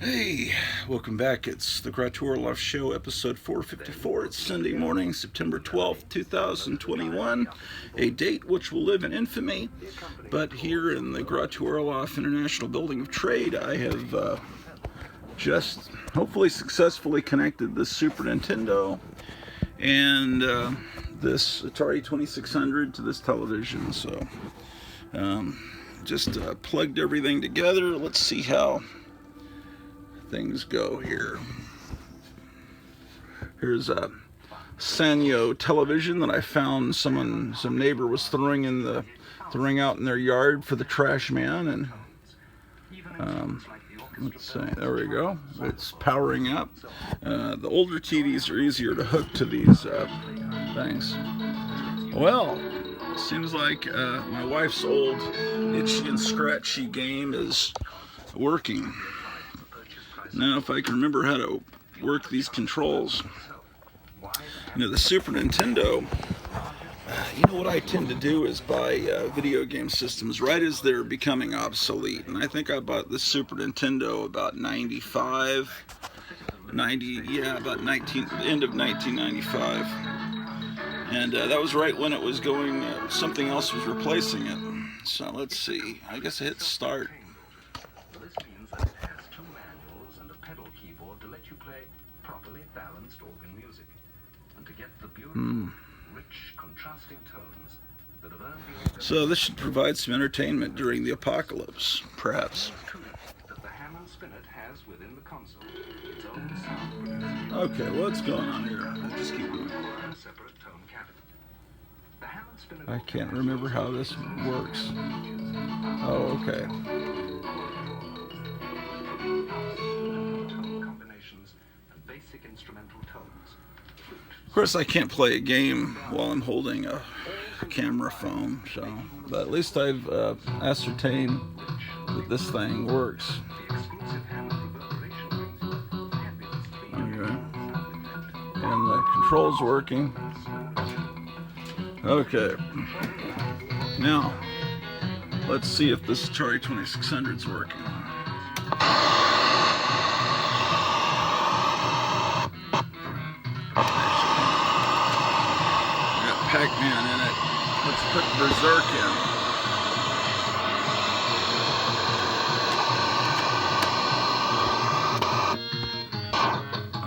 Hey, welcome back. It's the Gratorloff Show, episode 454. It's Sunday morning, September 12th, 2021, a date which will live in infamy. But here in the Gratorloff International Building of Trade, I have just hopefully successfully connected this Super Nintendo and this Atari 2600 to this television. So just plugged everything together. Let's see how things go here. Here's a Sanyo television that I found some neighbor was throwing out in their yard for the trash man, and let's see, there we go. It's powering up. The older TVs are easier to hook to these things. Well, seems like my wife's old itchy and scratchy game is working. Now, if I can remember how to work these controls. You know, the Super Nintendo, what I tend to do is buy video game systems right as they're becoming obsolete. And I think I bought the Super Nintendo about the end of 1995. And that was right when it was going, something else was replacing it. So let's see, I guess I hit start. So this should provide some entertainment during the apocalypse, perhaps. Okay, what's going on here? Let's just keep going. I can't remember how this works. Oh, okay. Of course, I can't play a game while I'm holding a camera phone, but at least I've ascertained that this thing works. Okay. And the control's working. Okay. Now, let's see if this Atari 2600's working. Pac-Man in it. Let's put Berserk in.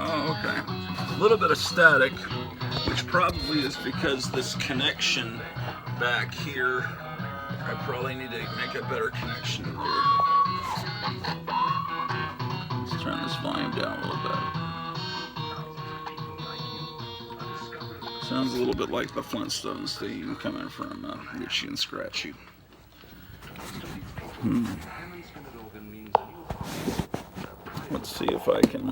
Oh, okay. A little bit of static, which probably is because this connection back here, I probably need to make a better connection here. Let's turn this volume down a little bit. Sounds a little bit like the Flintstones theme coming from Itchy and Scratchy. Let's see if I can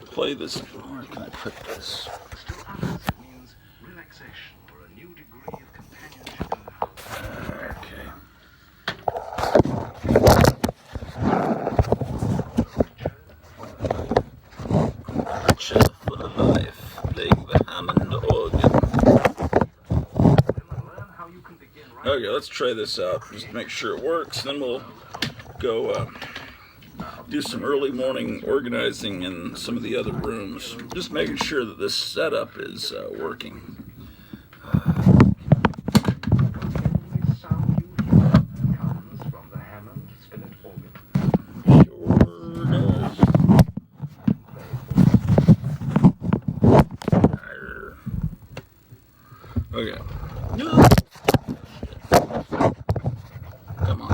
play this. Where can I put this? Okay, let's try this out, just make sure it works, then we'll go do some early morning organizing in some of the other rooms, just making sure that this setup is working. Okay. Come on,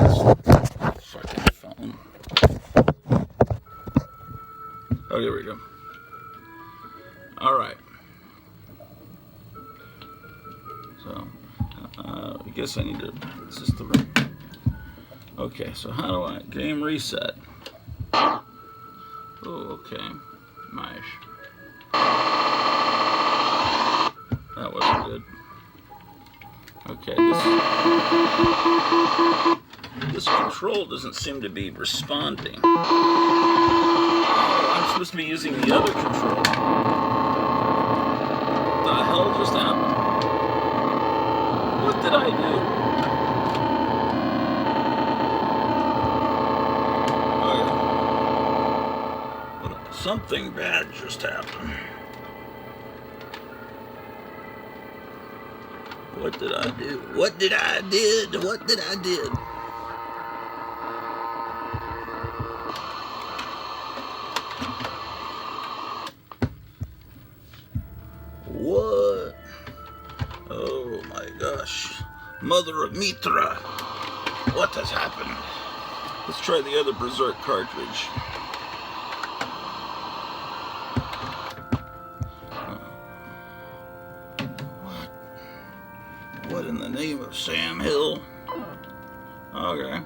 fucking phone. Oh, there we go. All right. So, I guess I need to. Is this the right? Okay. So how do I game reset? Oh, okay. Mash. That wasn't good. Okay, this control doesn't seem to be responding. Oh, I'm supposed to be using the other control. What the hell just happened? What did I do? Okay. Something bad just happened. What did I do? What did I did? What did I did? What? Oh my gosh. Mother of Mitra. What has happened? Let's try the other Berserk cartridge. What in the name of Sam Hill? Okay.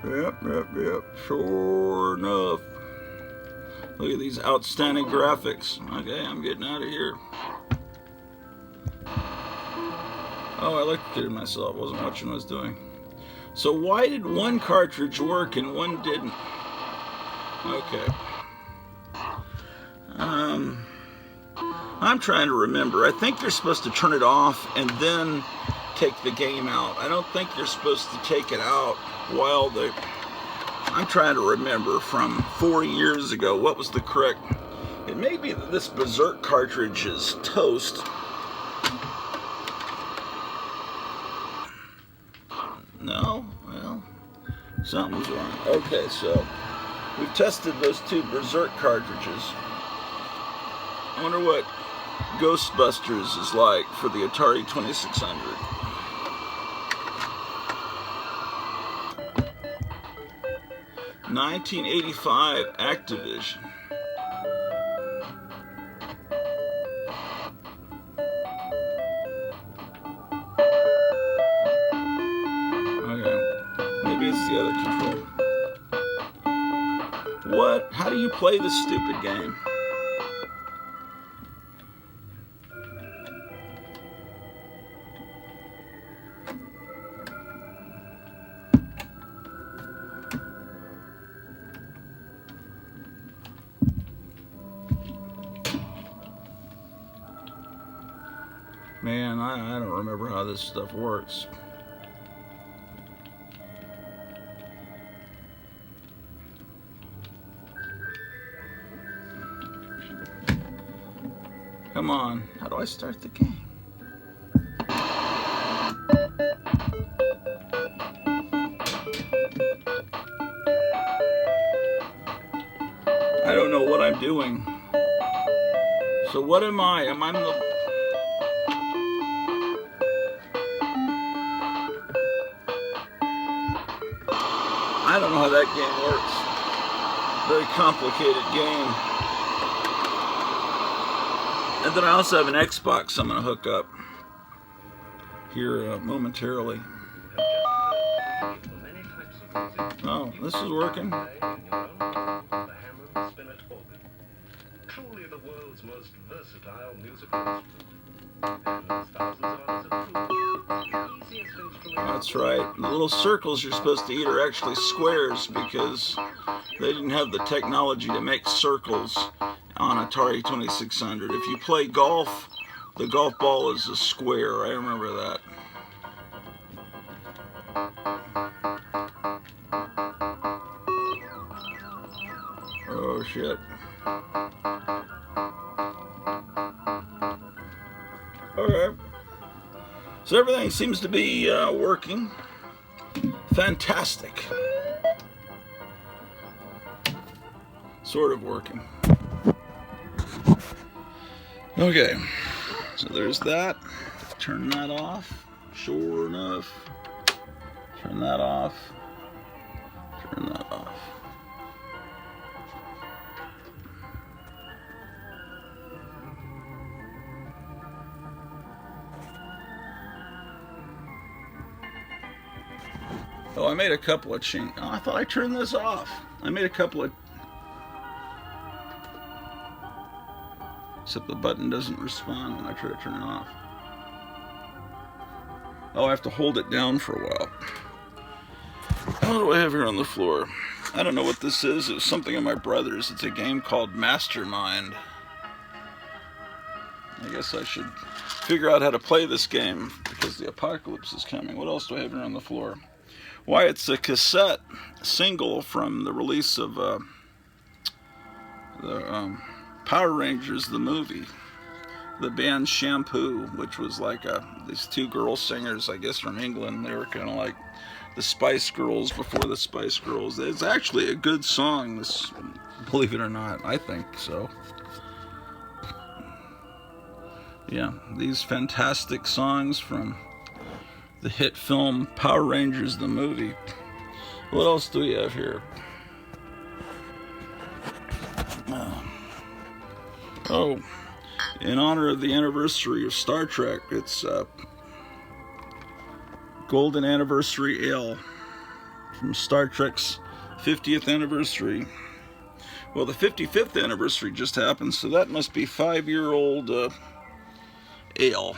Yep. Sure enough. Look at these outstanding graphics. Okay, I'm getting out of here. Oh, I looked at it myself. Wasn't watching what I was doing. So why did one cartridge work and one didn't? Okay. I'm trying to remember. I think you're supposed to turn it off and then take the game out. I don't think you're supposed to take it out while the... I'm trying to remember from 4 years ago what was the correct... It may be that this Berserk cartridge is toast. No? Well, something's wrong. Okay, so we've tested those two Berserk cartridges. I wonder what Ghostbusters is like for the Atari 2600. $1985 Activision. Okay, maybe it's the other control. What? How do you play this stupid game? Man, I don't remember how this stuff works. Come on, how do I start the game? I don't know what I'm doing. So what am I? Am I the... I don't know how that game works. Very complicated game. And then I also have an Xbox I'm going to hook up here momentarily. Oh, this is working. Truly the world's most versatile musical instrument. That's right. The little circles you're supposed to eat are actually squares because they didn't have the technology to make circles on Atari 2600. If you play golf, the golf ball is a square. I remember that. Oh, shit. Okay. So everything seems to be working. Fantastic. Sort of working. Okay. So there's that. Turn that off. Sure enough. Turn that off. Turn that off. Oh, I made a couple of changes. Oh, I thought I turned this off. I made a couple of... Except the button doesn't respond when I try to turn it off. Oh, I have to hold it down for a while. What do I have here on the floor? I don't know what this is. It's something of my brother's. It's a game called Mastermind. I guess I should figure out how to play this game. because the apocalypse is coming. What else do I have here on the floor? Why, it's a cassette single from the release of the Power Rangers, the movie. The band Shampoo, which was like these two girl singers, I guess from England. They were kind of like the Spice Girls before the Spice Girls. It's actually a good song, this, believe it or not. I think so. Yeah, these fantastic songs from the hit film Power Rangers, the movie. What else do we have here? Oh, in honor of the anniversary of Star Trek, it's Golden Anniversary Ale from Star Trek's 50th anniversary. Well, the 55th anniversary just happened, so that must be 5-year-old ale.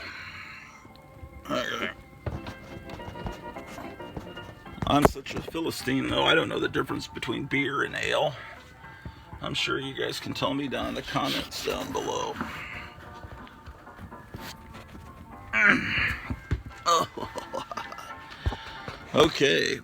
I'm such a Philistine, though. I don't know the difference between beer and ale. I'm sure you guys can tell me down in the comments down below. Oh. Okay.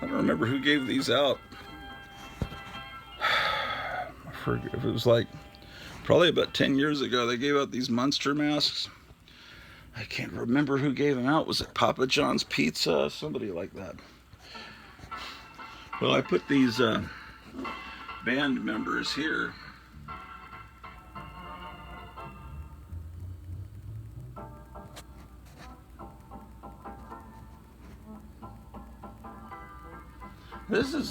I don't remember who gave these out. I forget if it was like probably about 10 years ago. They gave out these monster masks. I can't remember who gave them out. Was it Papa John's Pizza? Somebody like that. Well, I put these band members here. This is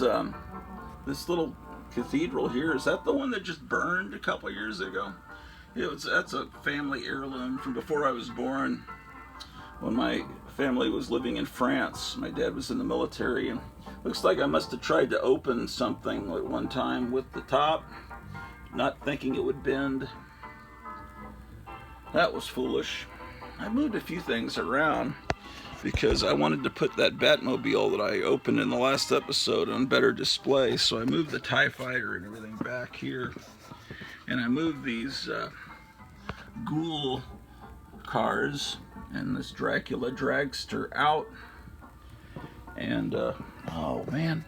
this little cathedral here. Is that the one that just burned a couple years ago? Yeah, that's a family heirloom from before I was born. When my family was living in France, my dad was in the military, and looks like I must have tried to open something at one time with the top, not thinking it would bend. That was foolish. I moved a few things around because I wanted to put that Batmobile that I opened in the last episode on better display. So I moved the TIE Fighter and everything back here. And I moved these ghoul cars and this Dracula dragster out. And, oh man,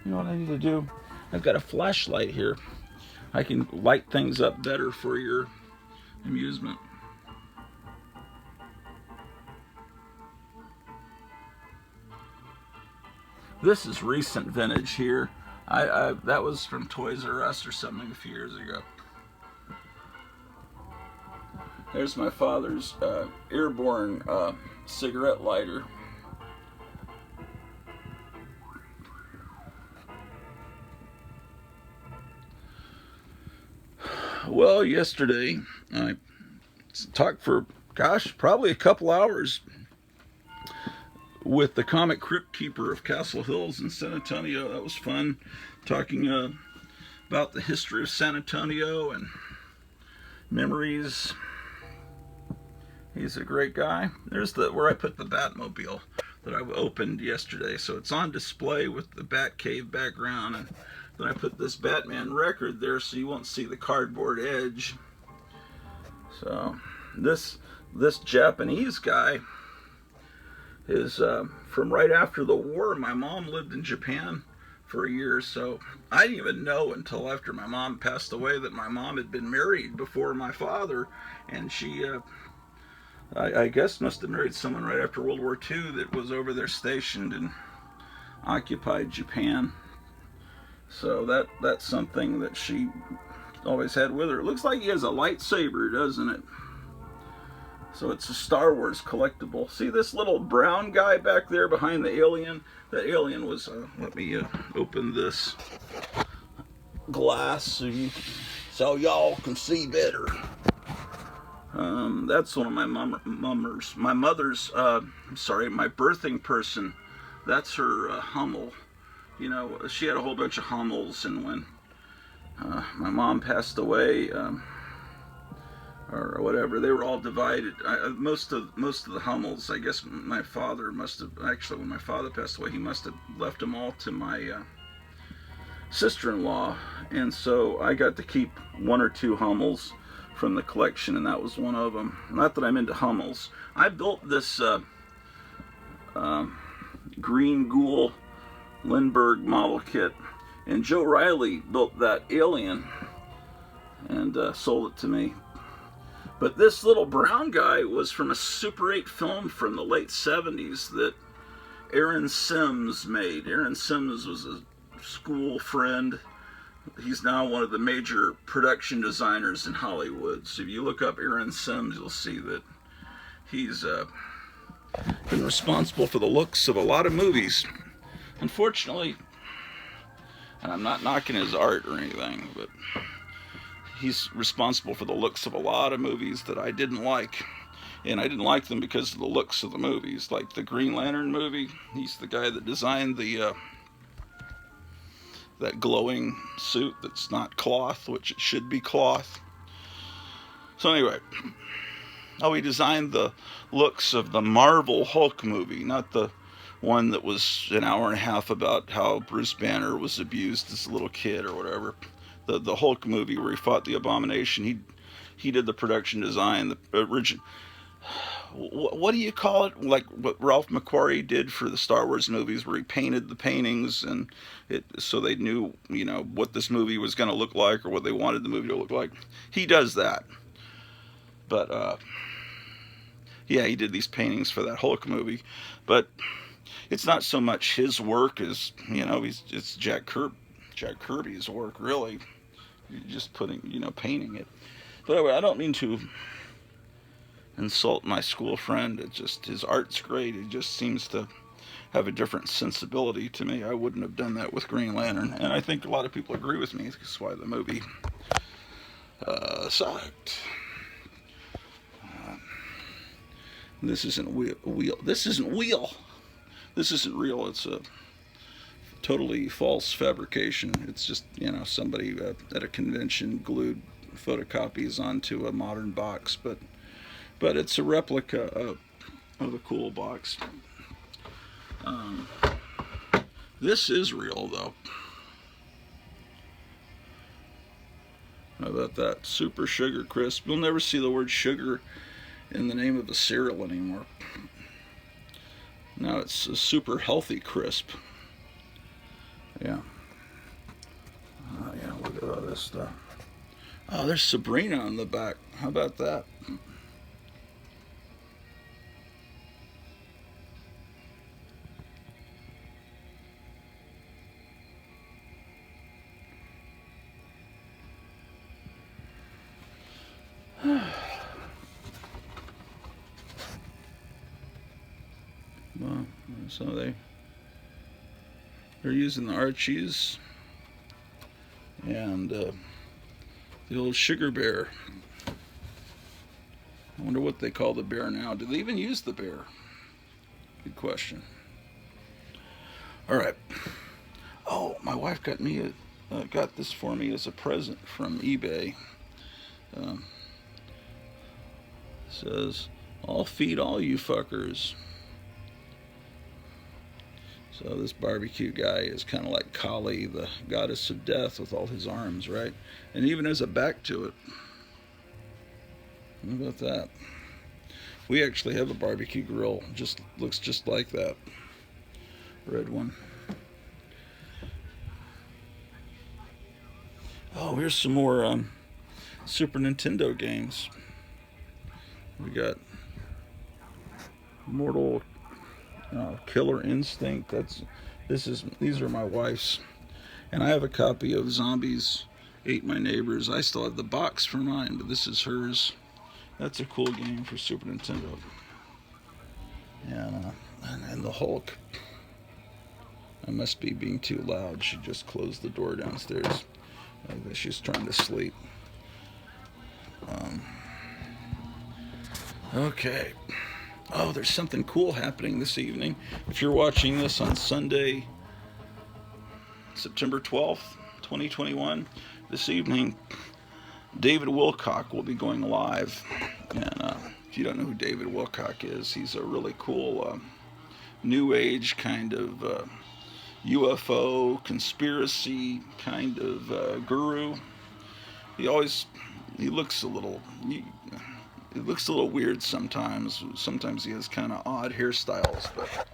you know what I need to do? I've got a flashlight here. I can light things up better for your amusement. This is recent vintage here. That was from Toys R Us or something a few years ago. There's my father's airborne cigarette lighter. Well, yesterday I talked for, gosh, probably a couple hours with the comic crypt keeper of Castle Hills in San Antonio. That was fun, talking about the history of San Antonio and memories. He's a great guy. There's where I put the Batmobile that I opened yesterday. So it's on display with the Batcave background, and then I put this Batman record there so you won't see the cardboard edge. So this Japanese guy is from right after the war. My mom lived in Japan for a year, so I didn't even know until after my mom passed away that my mom had been married before my father, and she I guess must have married someone right after World War II that was over there stationed in occupied Japan. So that's something that she always had with her. It looks like he has a lightsaber, doesn't it? So it's a Star Wars collectible. See this little brown guy back there behind the alien? That alien was, let me open this glass so y'all can see better. That's one of my my birthing person. That's her Hummel. you know, she had a whole bunch of Hummels, and when my mom passed away, or whatever, they were all divided. Most of the Hummels, I guess my father must have, actually when my father passed away, he must have left them all to my sister-in-law, and so I got to keep one or two Hummels from the collection, and that was one of them. Not that I'm into Hummels. I built this Green Ghoul Lindbergh model kit, and Joe Riley built that alien and sold it to me. But this little brown guy was from a Super 8 film from the late 70s that Aaron Sims made. Aaron Sims was a school friend. He's now one of the major production designers in Hollywood. So if you look up Aaron Sims, you'll see that he's been responsible for the looks of a lot of movies. Unfortunately, and I'm not knocking his art or anything, but he's responsible for the looks of a lot of movies that I didn't like. And I didn't like them because of the looks of the movies. Like the Green Lantern movie, he's the guy that designed the that glowing suit that's not cloth, which it should be cloth. So anyway, he designed the looks of the Marvel Hulk movie, not the one that was an hour and a half about how Bruce Banner was abused as a little kid or whatever. The Hulk movie where he fought the Abomination, he did the production design, the original. What do you call it? Like what Ralph McQuarrie did for the Star Wars movies, where he painted the paintings and so they knew, you know, what this movie was going to look like or what they wanted the movie to look like. He does that. But yeah, he did these paintings for that Hulk movie. But it's not so much his work as, you know, it's Jack Kirby's work, really. You're just painting it. But anyway, I don't mean to insult my school friend. It's just his art's great. It just seems to have a different sensibility to me. I wouldn't have done that with Green Lantern, and I think a lot of people agree with me. That's why the movie sucked. This isn't wheel. This isn't wheel. This isn't real. It's a totally false fabrication. It's just, you know, somebody at a convention glued photocopies onto a modern box, but it's a replica of a cool box. This is real, though. How about that? Super Sugar Crisp. You'll never see the word sugar in the name of a cereal anymore. Now it's a Super Healthy Crisp. Yeah. Yeah, look at all this stuff. Oh, there's Sabrina on the back. How about that? Well, so they're using the Archies and the old Sugar Bear. I wonder what they call the bear now. Do they even use the bear? Good question. All right. Oh, my wife got this for me as a present from eBay. Says, "I'll feed all you fuckers." So this barbecue guy is kind of like Kali, the goddess of death, with all his arms, right? And even has a back to it. How about that? We actually have a barbecue grill. Just looks just like that. Red one. Oh, here's some more Super Nintendo games. We got Mortal Killer Instinct. These are my wife's, and I have a copy of Zombies Ate My Neighbors. I still have the box for mine, but this is hers. That's a cool game for Super Nintendo. And the Hulk. I must be being too loud. She just closed the door downstairs. She's trying to sleep. Okay. Oh, there's something cool happening this evening. If you're watching this on Sunday, September 12th, 2021. This evening, David Wilcock will be going live. And if you don't know who David Wilcock is, he's a really cool New Age kind of UFO conspiracy kind of guru. He looks a little weird sometimes. Sometimes he has kind of odd hairstyles, but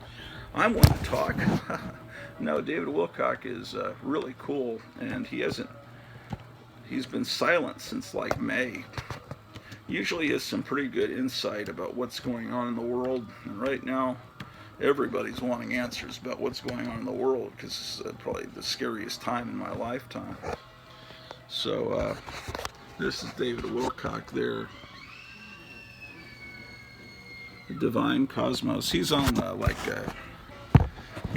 I'm one to talk. No, David Wilcock is really cool, and he's been silent since like May. Usually he has some pretty good insight about what's going on in the world, and right now everybody's wanting answers about what's going on in the world, because this is probably the scariest time in my lifetime. So this is David Wilcock there. The Divine Cosmos. He's on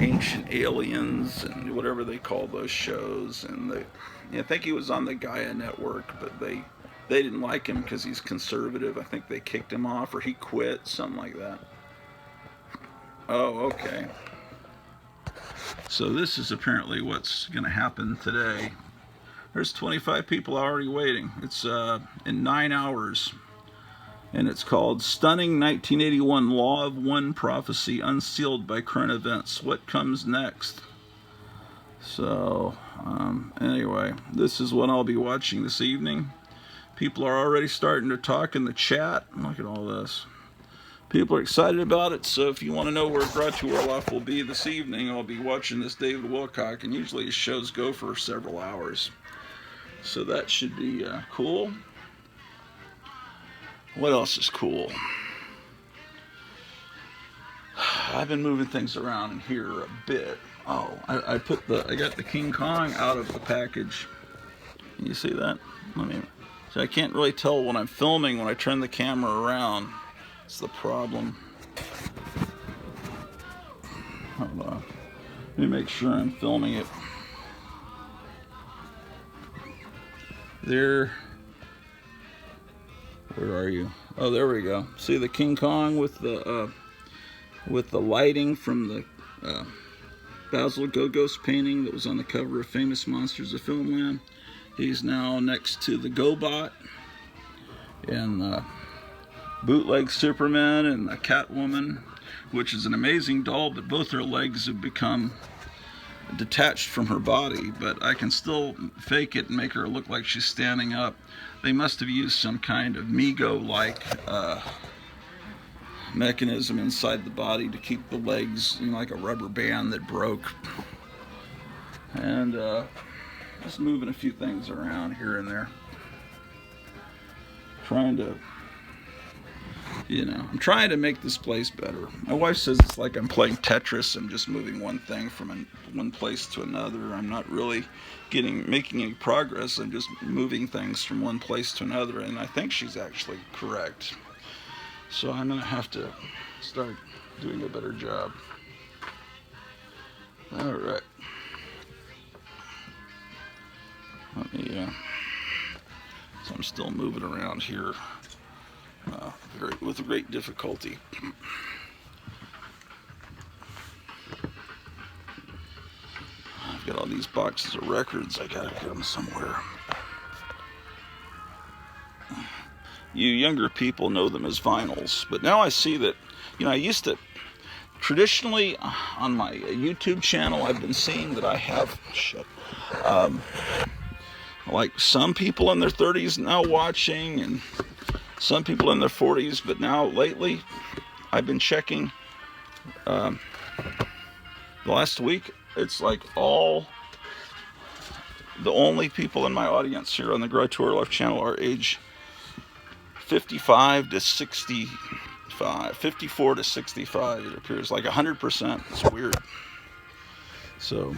Ancient Aliens and whatever they call those shows, and I think he was on the Gaia Network, but they didn't like him because he's conservative. I think they kicked him off, or he quit, something like that. Oh, okay. So this is apparently what's going to happen today. There's 25 people already waiting. It's in 9 hours. And it's called Stunning 1981 Law of One Prophecy Unsealed by Current Events. What comes next? So, anyway, this is what I'll be watching this evening. People are already starting to talk in the chat. Look at all this. People are excited about it, so if you want to know where Grattu Orloff will be this evening, I'll be watching this David Wilcock, and usually his shows go for several hours. So that should be cool. What else is cool? I've been moving things around in here a bit. Oh, I got the King Kong out of the package. Can you see that? So I can't really tell when I'm filming when I turn the camera around. It's the problem. Hold on. Let me make sure I'm filming it. There. Where are you? Oh, there we go. See the King Kong with the lighting from the Basil Gogos painting that was on the cover of Famous Monsters of Filmland. He's now next to the GoBot and Bootleg Superman and the Catwoman, which is an amazing doll, but both her legs have become detached from her body, but I can still fake it and make her look like she's standing up. They must have used some kind of Mego-like mechanism inside the body to keep the legs, like a rubber band that broke. And just moving a few things around here and there. I'm trying to make this place better. My wife says it's like I'm playing Tetris. I'm just moving one thing from one place to another. I'm not really making any progress. I'm just moving things from one place to another, and I think she's actually correct. So I'm going to have to start doing a better job. All right. So I'm still moving around here. With great difficulty. I've got all these boxes of records. I gotta get them somewhere. You younger people know them as vinyls, but now I see that, I used to, traditionally on my YouTube channel, I've been seeing that I have, like some people in their 30s now watching, and some people in their 40s, but now lately I've been checking the last week. It's like the only people in my audience here on the Grattu Orloff channel are age 55 to 65, 54 to 65. It appears like 100%. It's weird. So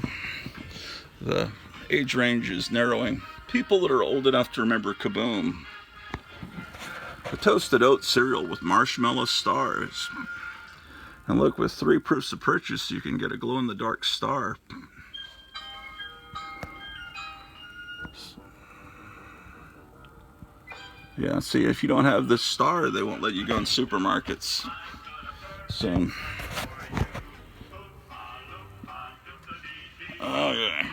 the age range is narrowing. People that are old enough to remember Kaboom. A toasted oat cereal with marshmallow stars. And look, with 3 proofs of purchase, you can get a glow-in-the-dark star. Yeah, see, if you don't have this star, they won't let you go in supermarkets. So, okay.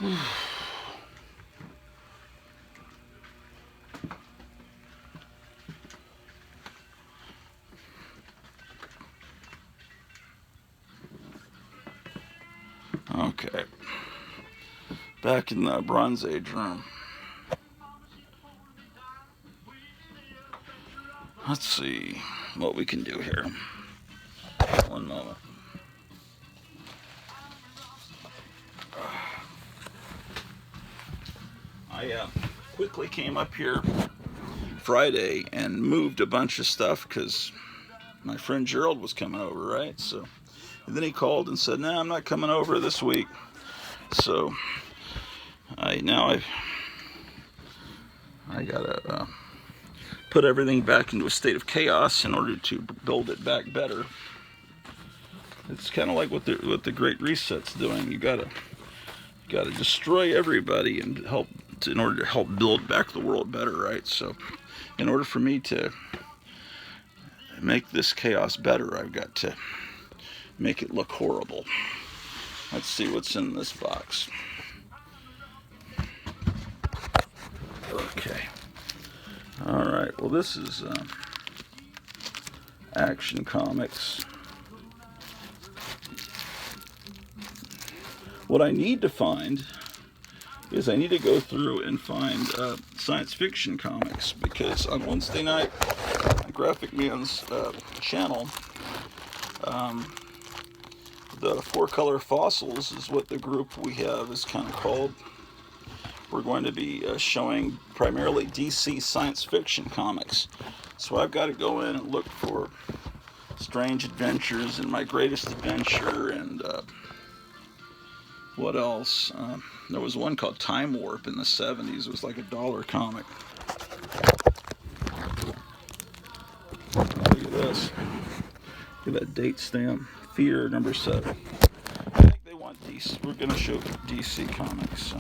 Okay. Back in the Bronze Age room. Let's see what we can do here. One moment. I quickly came up here Friday and moved a bunch of stuff because my friend Gerald was coming over, right? So, and then he called and said, "No, I'm not coming over this week." So, I gotta put everything back into a state of chaos in order to build it back better. It's kind of like what the Great Reset's doing. You gotta destroy everybody and in order to help build back the world better, right? So, in order for me to make this chaos better, I've got to make it look horrible. Let's see what's in this box. Okay. All right. Well, this is Action Comics. What I need to find is I need to go through and find science fiction comics, because on Wednesday night, on Graphic Man's channel, the Four Color Fossils is what the group we have is kind of called. We're going to be showing primarily DC science fiction comics. So I've got to go in and look for Strange Adventures and My Greatest Adventure and what else? There was one called Time Warp in the 70s. It was like $1 comic. Look at this. Look at that date stamp. Fear number 7. I think they want DC. We're going to show DC comics. So.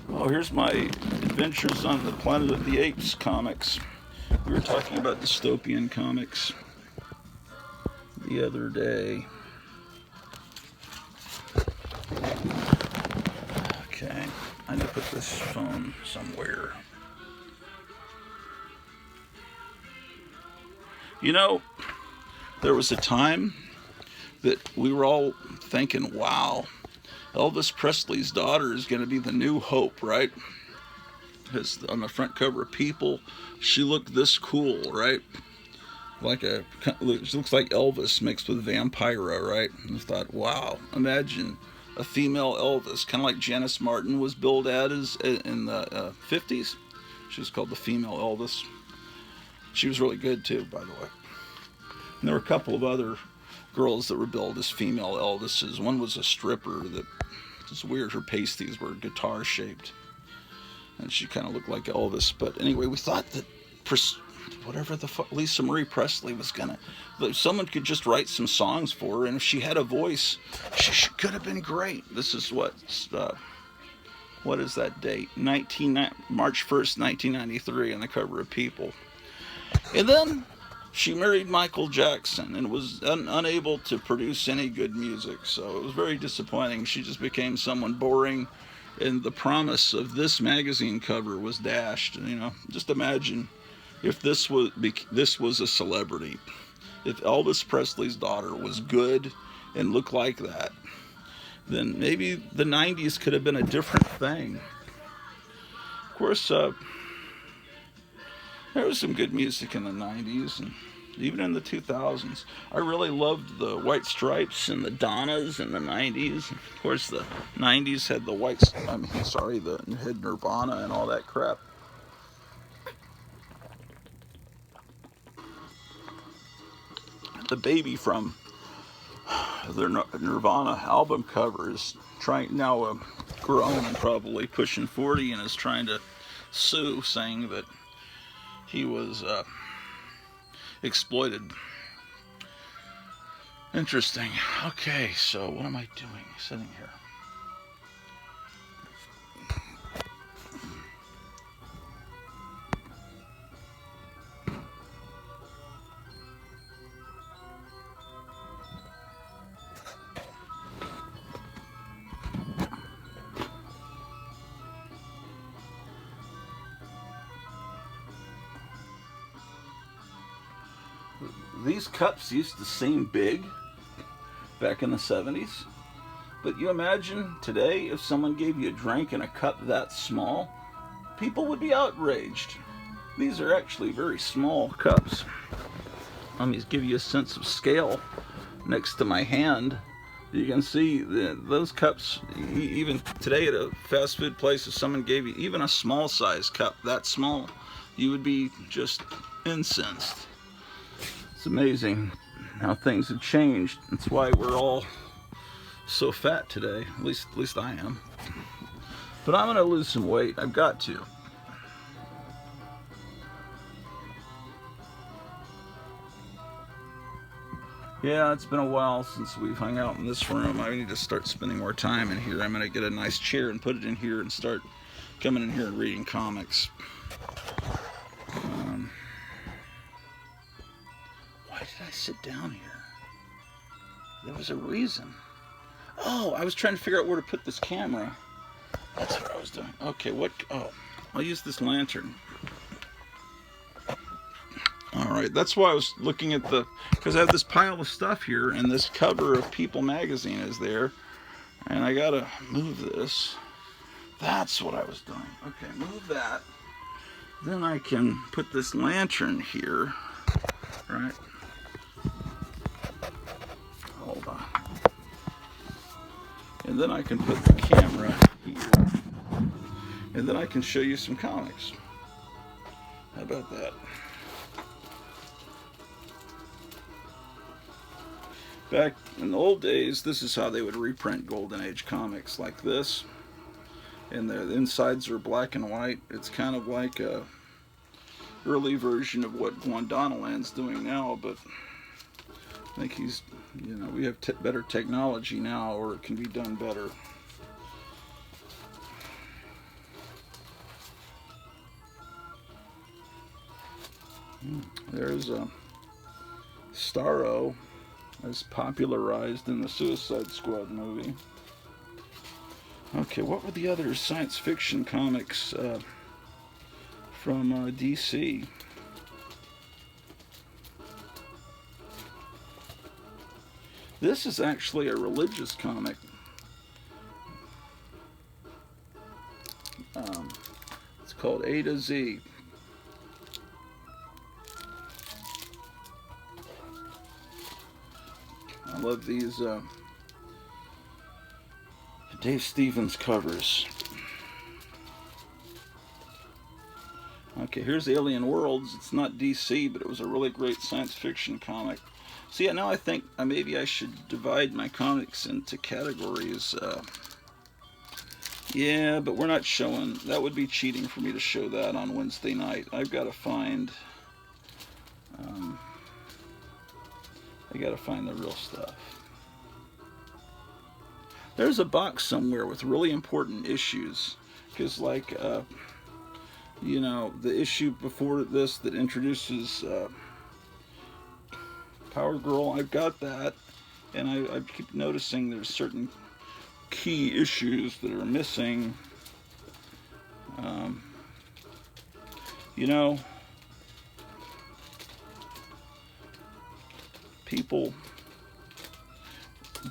Oh, here's my Adventures on the Planet of the Apes comics. We were talking about dystopian comics the other day. Okay, I need to put this phone somewhere. You know, there was a time that we were all thinking, wow, Elvis Presley's daughter is going to be the new hope, right? Because on the front cover of People, she looked this cool, right? She looks like Elvis mixed with Vampira, right? And I thought, wow, imagine a female Elvis, kind of like Janice Martin was billed as in the 50s. She was called the female Elvis. She was really good too, by the way. And there were a couple of other girls that were billed as female Elvises. One was a stripper that was weird. Her pasties were guitar shaped, and she kind of looked like Elvis. But anyway, we thought that whatever the fuck Lisa Marie Presley was gonna, someone could just write some songs for her, and if she had a voice, she could have been great. This is what is that date? March 1st, 1993, on the cover of People. And then she married Michael Jackson and was unable to produce any good music, so it was very disappointing. She just became someone boring, and the promise of this magazine cover was dashed. You know, just imagine if this was a celebrity, if Elvis Presley's daughter was good and looked like that, then maybe the 90s could have been a different thing. Of course, there was some good music in the 90s and even in the 2000s. I really loved the White Stripes and the Donnas in the 90s. Of course, the 90s had had Nirvana and all that crap. The baby from their Nirvana album cover is now grown and probably pushing 40 and is trying to sue, saying that he was exploited. Interesting. Okay, so what am I doing sitting here? these cups used to seem big back in the 70s. But you imagine today if someone gave you a drink in a cup that small, people would be outraged. These are actually very small cups. Let me give you a sense of scale. Next to my hand, you can see those cups, even today at a fast food place, if someone gave you even a small size cup, that small, you would be just incensed. It's amazing how things have changed. That's why we're all so fat today. At least I am. But I'm gonna lose some weight. I've got to. Yeah, it's been a while since we've hung out in this room. I need to start spending more time in here. I'm gonna get a nice chair and put it in here and start coming in here and reading comics. Why did I sit down here? There was a reason. Oh, I was trying to figure out where to put this camera. That's what I was doing. Okay, I'll use this lantern. Alright, that's why I was looking at because I have this pile of stuff here, and this cover of People magazine is there, and I gotta move this. That's what I was doing. Okay, move that. Then I can put this lantern here, right? Hold on. And then I can put the camera here, and then I can show you some comics. How about that? Back in the old days, this is how they would reprint Golden Age comics, like this. And the insides are black and white. It's kind of like a early version of what Guadagnoland's doing now, but I think we have better technology now, or it can be done better. There's Starro, as popularized in the Suicide Squad movie. Okay, what were the other science fiction comics from DC? This is actually a religious comic. It's called A to Z. I love these Dave Stevens covers. Okay, here's Alien Worlds. It's not DC, but it was a really great science fiction comic. See, now I think maybe I should divide my comics into categories. Yeah, but we're not showing. That would be cheating for me to show that on Wednesday night. I've got to find. I got to find the real stuff. There's a box somewhere with really important issues, because like the issue before this that introduces Power Girl, I've got that, and I keep noticing there's certain key issues that are missing. People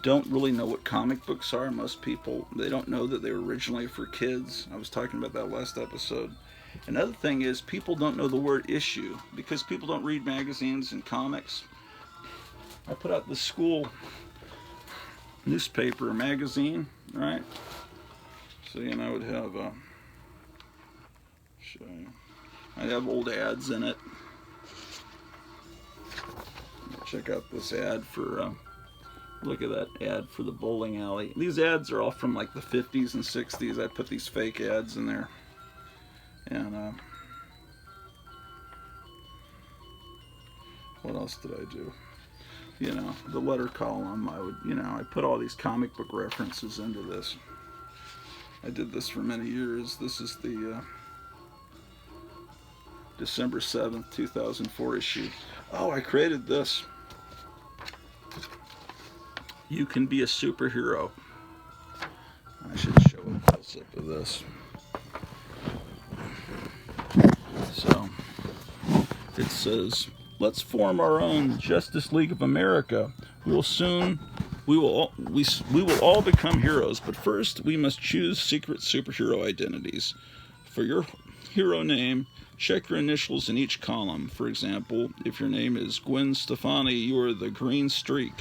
don't really know what comic books are. Most people, they don't know that they were originally for kids. I was talking about that last episode. Another thing is people don't know the word issue because people don't read magazines and comics. I put out the school newspaper magazine, right? So I would have show you. I'd have old ads in it. Check out this ad for look at that ad for the bowling alley. These ads are all from like the 50s and 60s. I put these fake ads in there. And what else did I do? The letter column, I put all these comic book references into this. I did this for many years. This is the December 7th, 2004 issue. Oh, I created this. You can be a superhero. I should show a close-up of this. So, it says, let's form our own Justice League of America. We will all become heroes, but first we must choose secret superhero identities. For your hero name, check your initials in each column. For example, if your name is Gwen Stefani, you are the Green Streak.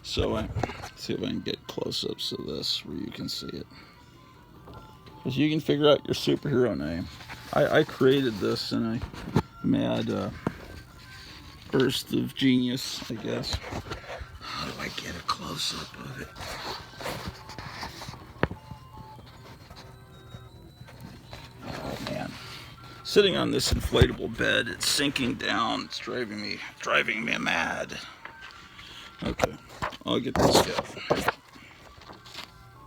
So let's see if I can get close-ups of this where you can see it. Because you can figure out your superhero name. I created this in a mad burst of genius, I guess. How do I get a close-up of it? Oh man. Sitting on this inflatable bed, it's sinking down, it's driving me mad. Okay, I'll get this guy.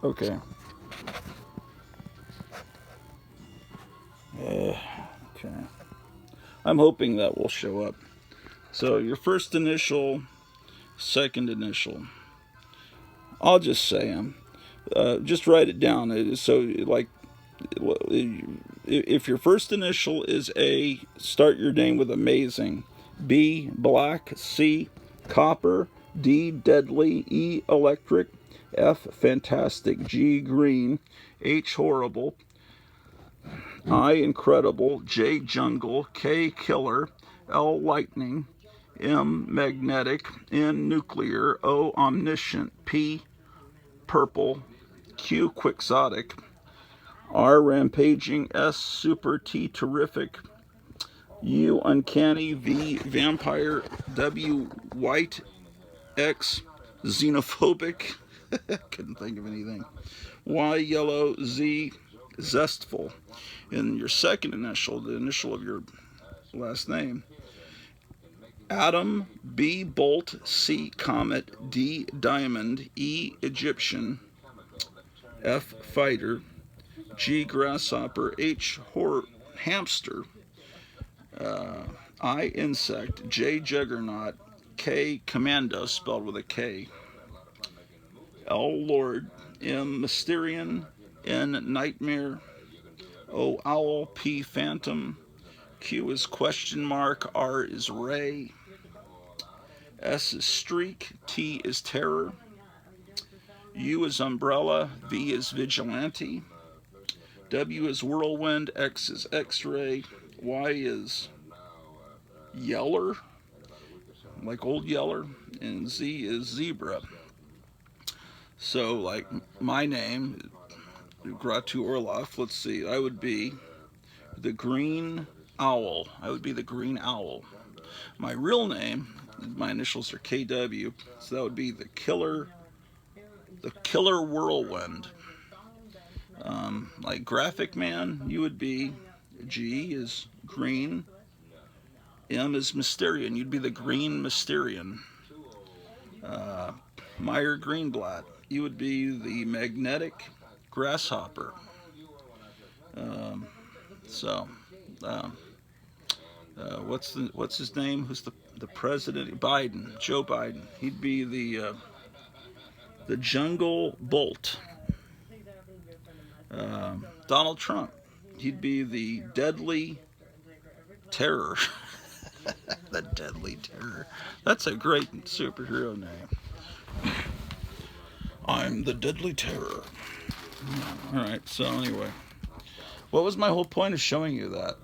Okay. Okay. I'm hoping that will show up. So your first initial, second initial. I'll just say them. Just write it down. So like, if your first initial is A, start your name with amazing. B, black. C, copper. D, deadly. E, electric. F, fantastic. G, green. H, horrible. I, incredible. J, jungle. K, killer. L, lightning. M, magnetic. N, nuclear. O, omniscient. P, purple. Q, quixotic. R, rampaging. S, super. T, terrific. U, uncanny. V, vampire. W, white. X, xenophobic. Couldn't think of anything. Y, yellow. Z, zestful. And your second initial, the initial of your last name. Atom. B, bolt. C, comet. D, diamond. E, Egyptian. F, fighter. G, grasshopper. H, hamster. I, insect. J, juggernaut. K, commando, spelled with a K. L, lord. M, mysterian. N, nightmare. O, owl. P, phantom. Q is question mark. R is ray. S is streak. T is terror. U is umbrella. V is vigilante. W is whirlwind. X is x-ray. Y is yeller, like old Yeller. And Z is zebra. So like my name, Gratu Orloff, let's see, I would be the Green Owl. I would be the Green Owl. My real name, my initials are KW, so that would be the Killer Whirlwind. Like Graphic Man, you would be, G is green, M is Mysterian, you'd be the Green Mysterian. Meyer Greenblatt, you would be the Magnetic Grasshopper. What's his name? Who's the president? Biden, Joe Biden. He'd be the Jungle Bolt. Donald Trump, he'd be the Deadly Terror. The Deadly Terror. That's a great superhero name. I'm the Deadly Terror. Alright, so anyway. What was my whole point of showing you that?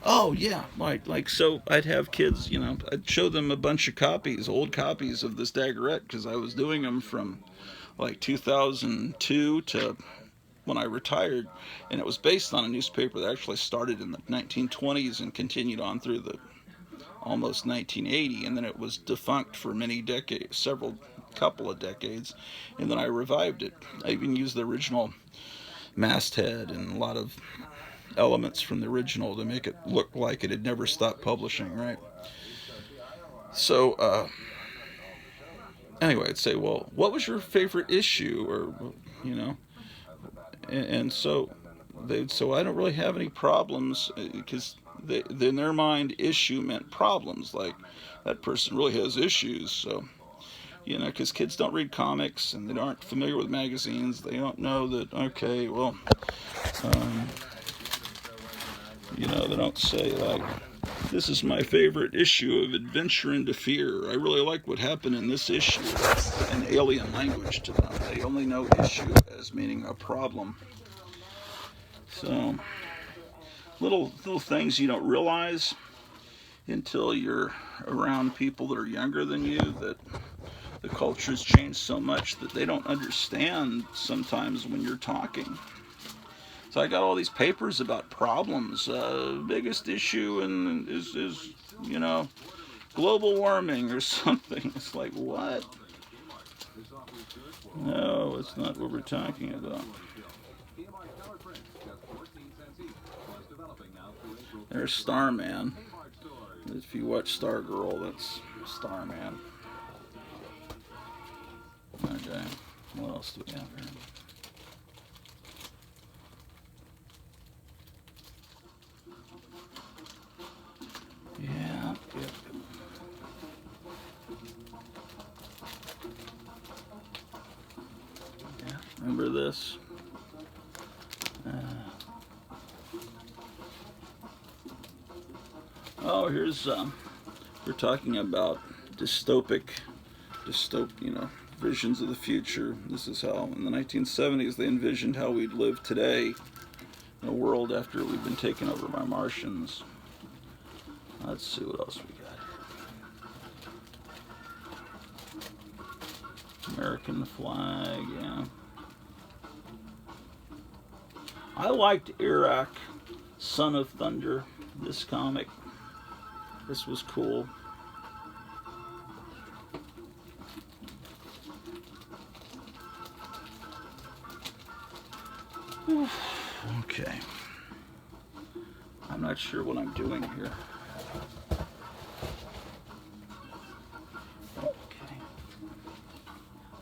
Oh, yeah, like so I'd have kids, I'd show them a bunch of copies, old copies of this Daggerette, because I was doing them from like 2002 to when I retired, and it was based on a newspaper that actually started in the 1920s and continued on through the almost 1980, and then it was defunct for many decades, couple of decades, and then I revived it. I even used the original masthead and a lot of elements from the original to make it look like it had never stopped publishing, right? So, anyway, I'd say, well, what was your favorite issue, or, and so I don't really have any problems, because in their mind, issue meant problems, like that person really has issues. So, because kids don't read comics and they aren't familiar with magazines, they don't know that, okay, well, they don't say like, This is my favorite issue of Adventure into Fear. I really like what happened in this issue. It's an alien language to them. They only know issue as meaning a problem. So, little things you don't realize until you're around people that are younger than you, that the culture's changed so much that they don't understand sometimes when you're talking. So I got all these papers about problems. Biggest issue is global warming or something. It's like, what? No, it's not what we're talking about. There's Starman. If you watch Stargirl, that's Starman. Okay, what else do we have here? Yeah. Remember this? Here's we're talking about visions of the future. This is how in the 1970s they envisioned how we'd live today in a world after we've been taken over by Martians. Let's see what else we got. American flag, yeah. I liked Iraq, Son of Thunder, this comic. This was cool. Okay. I'm not sure what I'm doing here. Okay.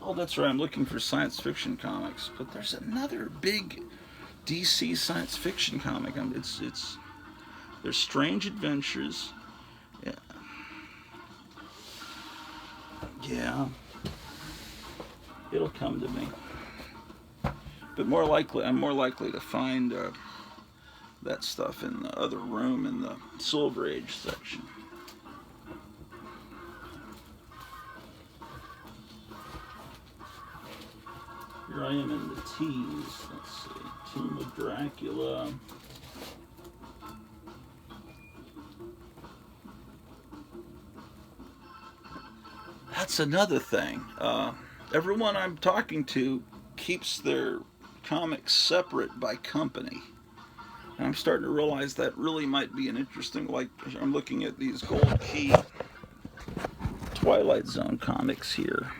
Oh, that's right. I'm looking for science fiction comics, but there's another big DC science fiction comic. There's Strange Adventures. Yeah. It'll come to me. But I'm more likely to find that stuff in the other room in the Silver Age section. Here I am in the T's. Let's see. Tomb of Dracula. That's another thing. Everyone I'm talking to keeps their comics separate by company. And I'm starting to realize that really might be an interesting, like I'm looking at these Gold Key Twilight Zone comics here.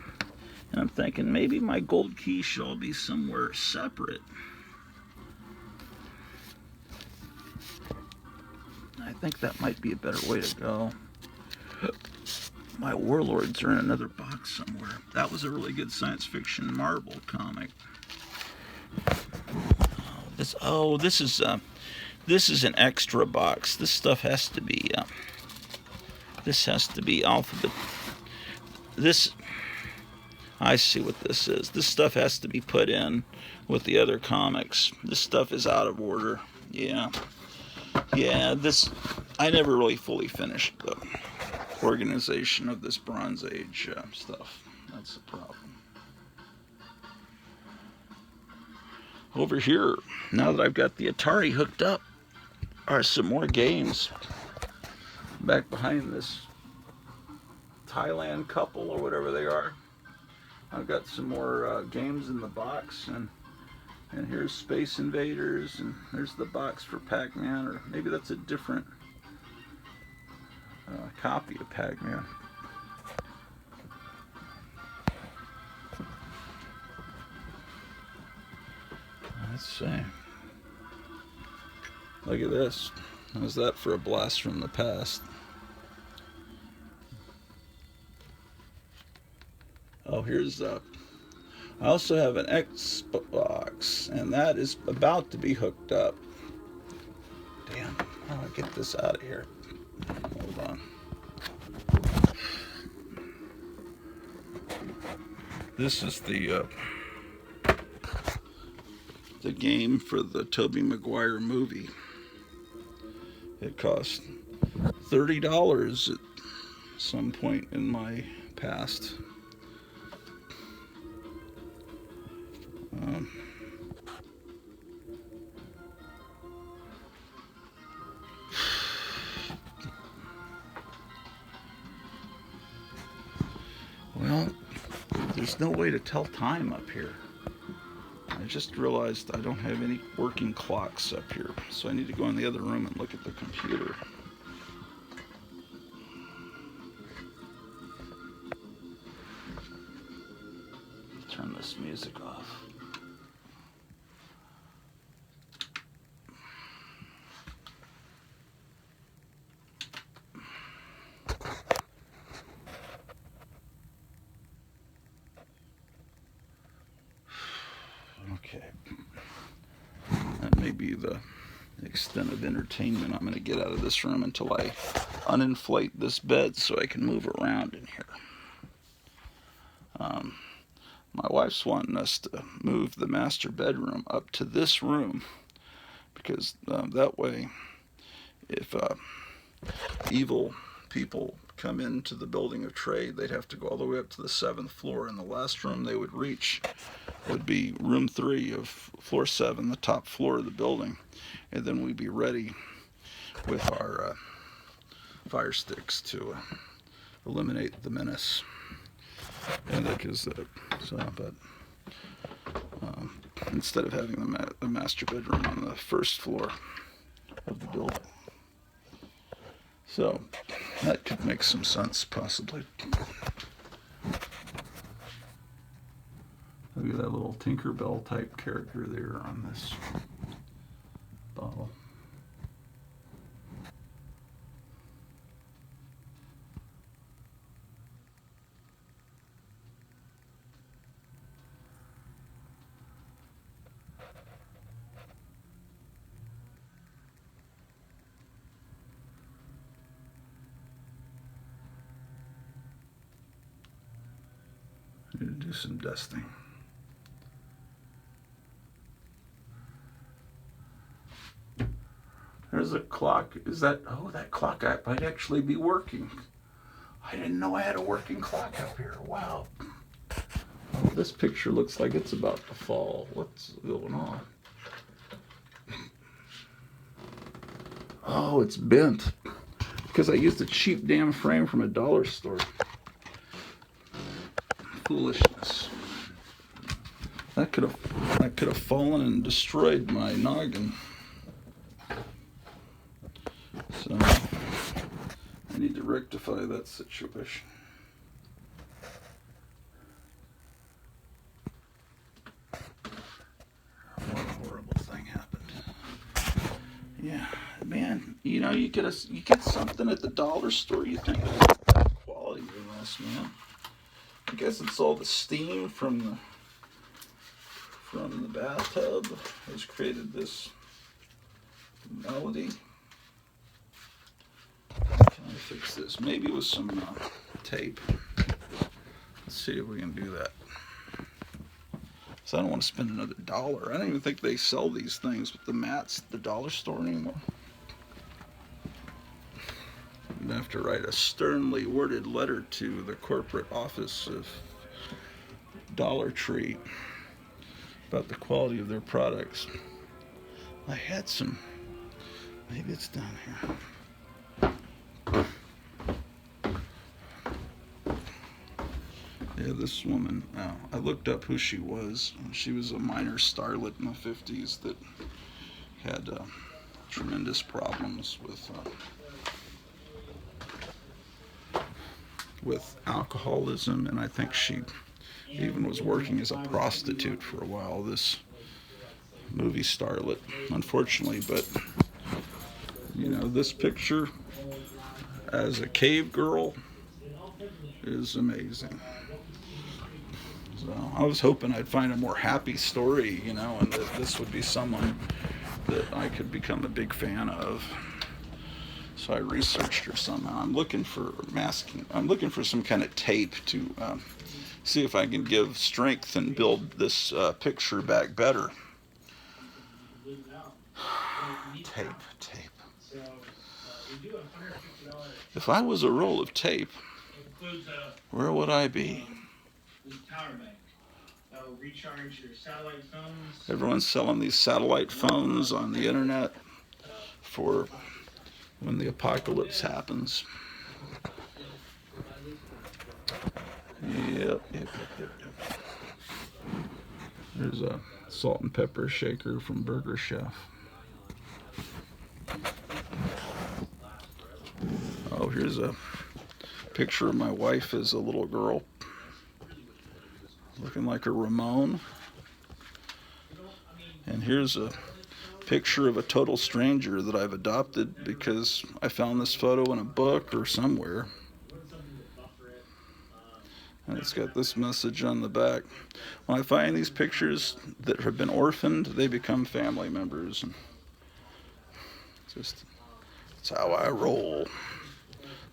And I'm thinking maybe my Gold Key should all be somewhere separate. I think that might be a better way to go. My Warlords are in another box somewhere. That was a really good science fiction Marvel comic. This is an extra box. This stuff has to be. This has to be alphabet. I see what this is. This stuff has to be put in with the other comics. This stuff is out of order. Yeah. I never really fully finished the organization of this Bronze Age stuff. That's the problem. Over here, now that I've got the Atari hooked up, are some more games. Back behind this Thailand couple or whatever they are, I've got some more games in the box, and here's Space Invaders, and there's the box for Pac-Man, or maybe that's a different copy of Pac-Man. Let's see. Look at this. How's that for a blast from the past? Oh, here's I also have an Xbox, and that is about to be hooked up. Damn, how do I get this out of here? Hold on. This is the game for the Tobey Maguire movie. It cost $30 at some point in my past. Um, well, there's no way to tell time up here. I just realized I don't have any working clocks up here, so I need to go in the other room and look at the computer. Turn this music off. Okay. That may be the extent of entertainment I'm going to get out of this room until I uninflate this bed so I can move around in here. My wife's wanting us to move the master bedroom up to this room because that way, if evil people come into the building of trade, they'd have to go all the way up to the 7th floor, and the last room they would reach would be room 3 of floor 7, the top floor of the building, and then we'd be ready with our fire sticks to eliminate the menace. And because but instead of having the master bedroom on the 1st floor of the building. So that could make some sense, possibly. Look at that little Tinkerbell type character there on this bottle. Need to do some dusting. There's a clock. Is that, oh, that clock might actually be working. I didn't know I had a working clock up here. Wow. Oh, this picture looks like it's about to fall. What's going on? Oh, it's bent. Because I used a cheap damn frame from a dollar store. Foolishness. That could have fallen and destroyed my noggin. So I need to rectify that situation. What a horrible thing happened. Yeah, man. You know, you get something at the dollar store. You think that's quality than this, man. I guess it's all the steam from the bathtub has created this melody. Can I fix this? Maybe with some tape. Let's see if we can do that. So I don't want to spend another $1. I don't even think they sell these things with the mats at the dollar store anymore. I'm going to have to write a sternly worded letter to the corporate office of Dollar Tree about the quality of their products. I had some, maybe it's down here. Yeah, this woman, I looked up who she was. She was a minor starlet in the 50s that had tremendous problems with alcoholism, and I think she even was working as a prostitute for a while, this movie starlet, unfortunately. But you know, this picture as a cave girl is amazing. So I was hoping I'd find a more happy story, you know, and that this would be someone that I could become a big fan of. So I researched her somehow. I'm looking for some kind of tape to see if I can give strength and build this picture back better. Tape. If I was a roll of tape, where would I be? Power bank. That'll recharge your satellite phones. Everyone's selling these satellite phones on the internet for when the apocalypse happens. Yep. There's a salt and pepper shaker from Burger Chef. Oh, here's a picture of my wife as a little girl, looking like a Ramon. And here's a picture of a total stranger that I've adopted because I found this photo in a book or somewhere. And it's got this message on the back. When I find these pictures that have been orphaned, they become family members. And it's how I roll.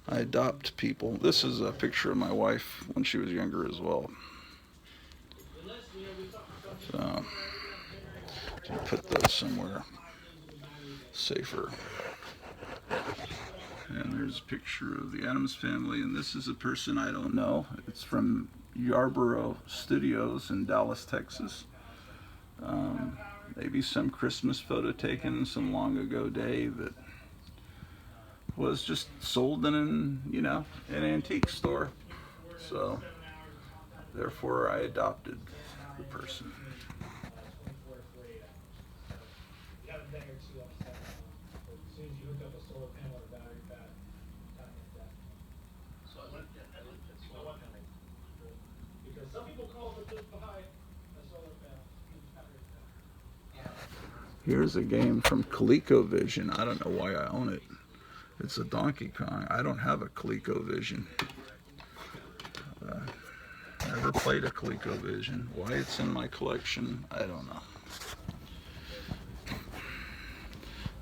I adopt people. This is a picture of my wife when she was younger as well. So, I'll put those somewhere safer. And there's a picture of the Addams family, and this is a person I don't know. It's from Yarborough Studios in Dallas, Texas. Maybe some Christmas photo taken some long ago day that was just sold in an antique store. So therefore I adopted the person. Here's a game from ColecoVision. I don't know why I own it. It's a Donkey Kong. I don't have a ColecoVision. Never played a ColecoVision. Why it's in my collection, I don't know.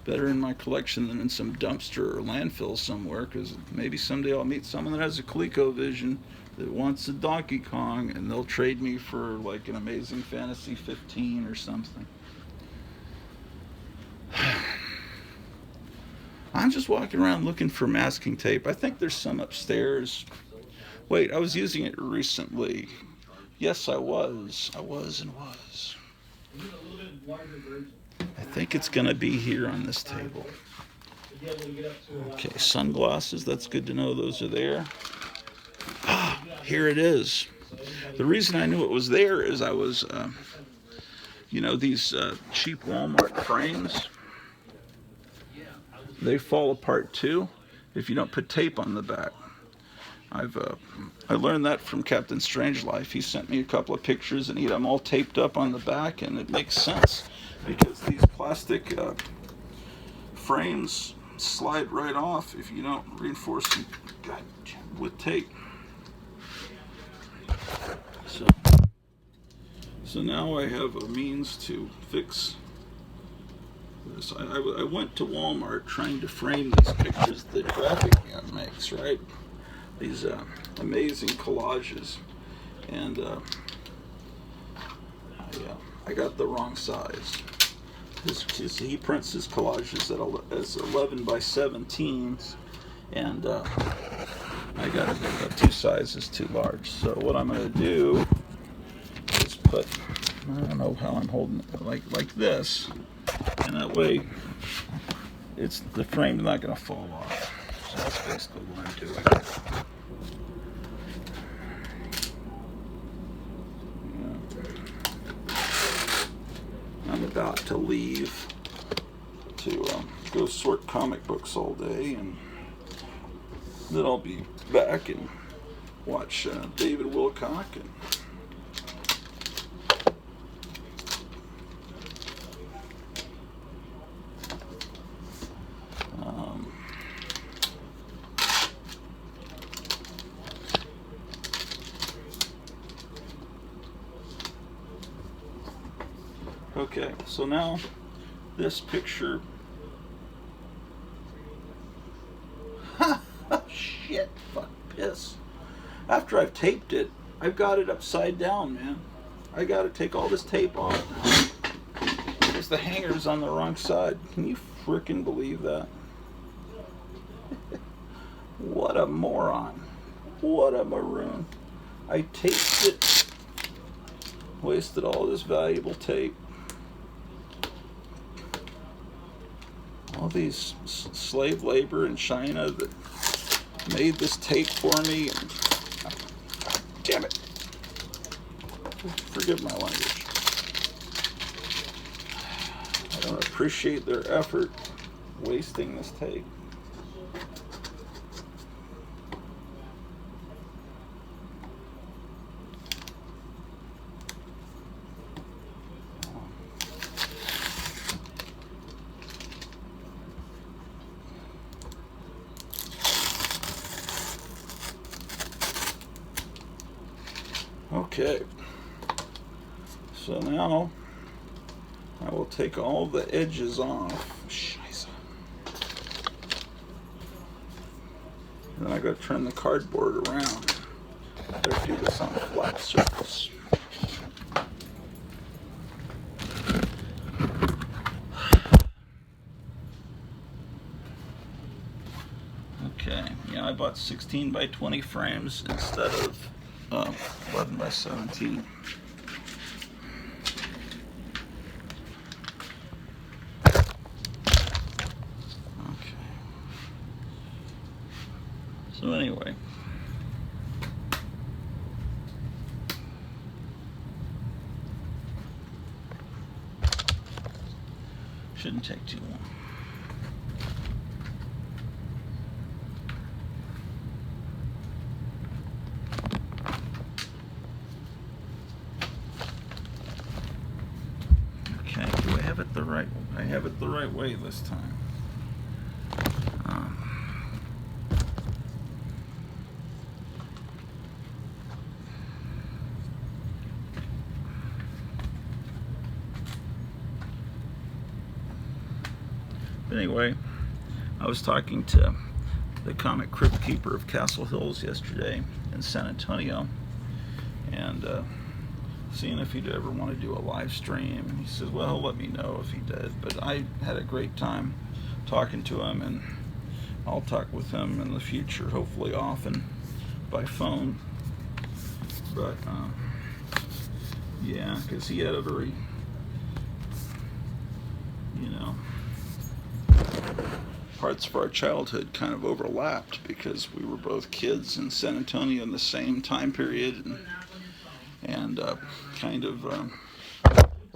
Better in my collection than in some dumpster or landfill somewhere, because maybe someday I'll meet someone that has a ColecoVision that wants a Donkey Kong, and they'll trade me for like an Amazing Fantasy 15 or something. I'm just walking around looking for masking tape. I think there's some upstairs. Wait, I was using it recently. Yes, I was. I think it's going to be here on this table. Okay, sunglasses. That's good to know those are there. Ah, here it is. The reason I knew it was there is I was, these cheap Walmart frames. They fall apart too if you don't put tape on the back. I learned that from Captain Strangelove. He sent me a couple of pictures and he had them all taped up on the back, and it makes sense because these plastic frames slide right off if you don't reinforce them with tape. So now I have a means to fix this. I went to Walmart trying to frame these pictures the graphic man makes, right? These amazing collages, and I got the wrong size. He prints his collages as 11 by 17s, and I got it 2 sizes too large. So what I'm going to do is put, I don't know how I'm holding it, like this, and that way the frame's not going to fall off. So that's basically what I'm doing. I'm about to leave to go sort comic books all day, and then I'll be back and watch David Wilcock. Okay, so now this picture. Shit, fuck, piss. After I've taped it, I've got it upside down, man. I gotta take all this tape off now. Because the hanger's on the wrong side. Can you frickin' believe that? What a moron. What a maroon. I taped it. Wasted all this valuable tape. All these slave labor in China that made this tape for me. And, damn it. Forgive my language. I don't appreciate their effort wasting this tape. Okay, so now I will take all the edges off. Scheiße. And then I gotta turn the cardboard around. Better do this on a flat surface. Okay, yeah, I bought 16 by 20 frames instead of 11 by 17. Okay. So anyway. Shouldn't take too long. I have it the right way this time. But anyway, I was talking to the comic crypt keeper of Castle Hills yesterday in San Antonio, and seeing if he'd ever want to do a live stream. And he says, well, let me know if he did. But I had a great time talking to him, and I'll talk with him in the future, hopefully often by phone. But yeah, because he had a very, parts of our childhood kind of overlapped because we were both kids in San Antonio in the same time period, and kind of have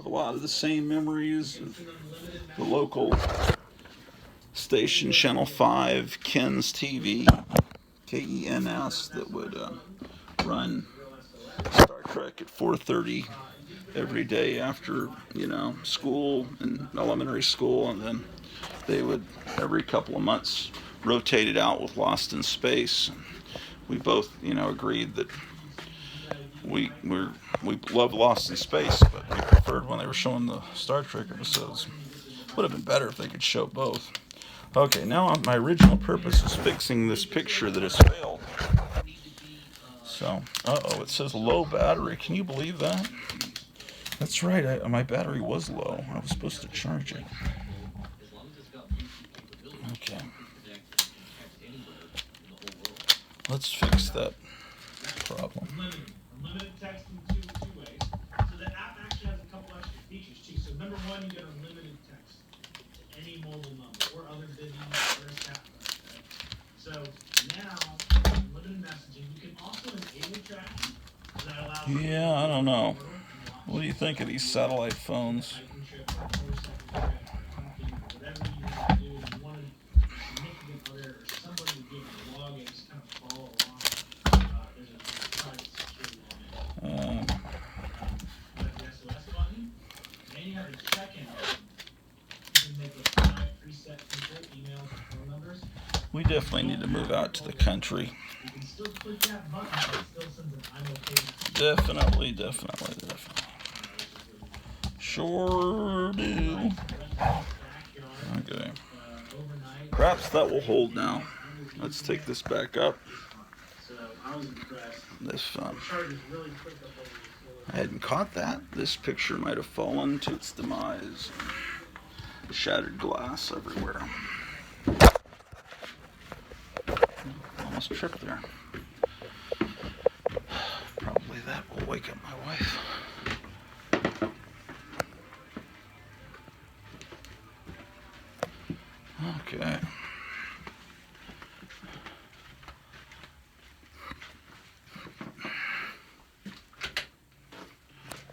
a lot of the same memories of the local station, Channel 5, Ken's TV, KENS, that would run Star Trek at 4:30 every day after, school and elementary school, and then they would, every couple of months, rotate it out with Lost in Space. We both, agreed that we love Lost in Space, but we preferred when they were showing the Star Trek episodes. Would have been better if they could show both. Okay, now my original purpose is fixing this picture that has failed. So, it says low battery. Can you believe that? That's right, my battery was low. I was supposed to charge it. Okay. Let's fix that problem. Unlimited text in two ways. So the app actually has a couple extra features too. So number one, you get unlimited text to any mobile number or other business or chat. So now, unlimited messaging. You can also enable tracking. That allows. Yeah, I don't know. What do you think of these satellite phones? We definitely need to move out to the country. Definitely. Sure do. Okay. Perhaps that will hold now. Let's take this back up. This I hadn't caught that. This picture might have fallen to its demise. Shattered glass everywhere. almost tripped there. Probably that will wake up my wife. Okay.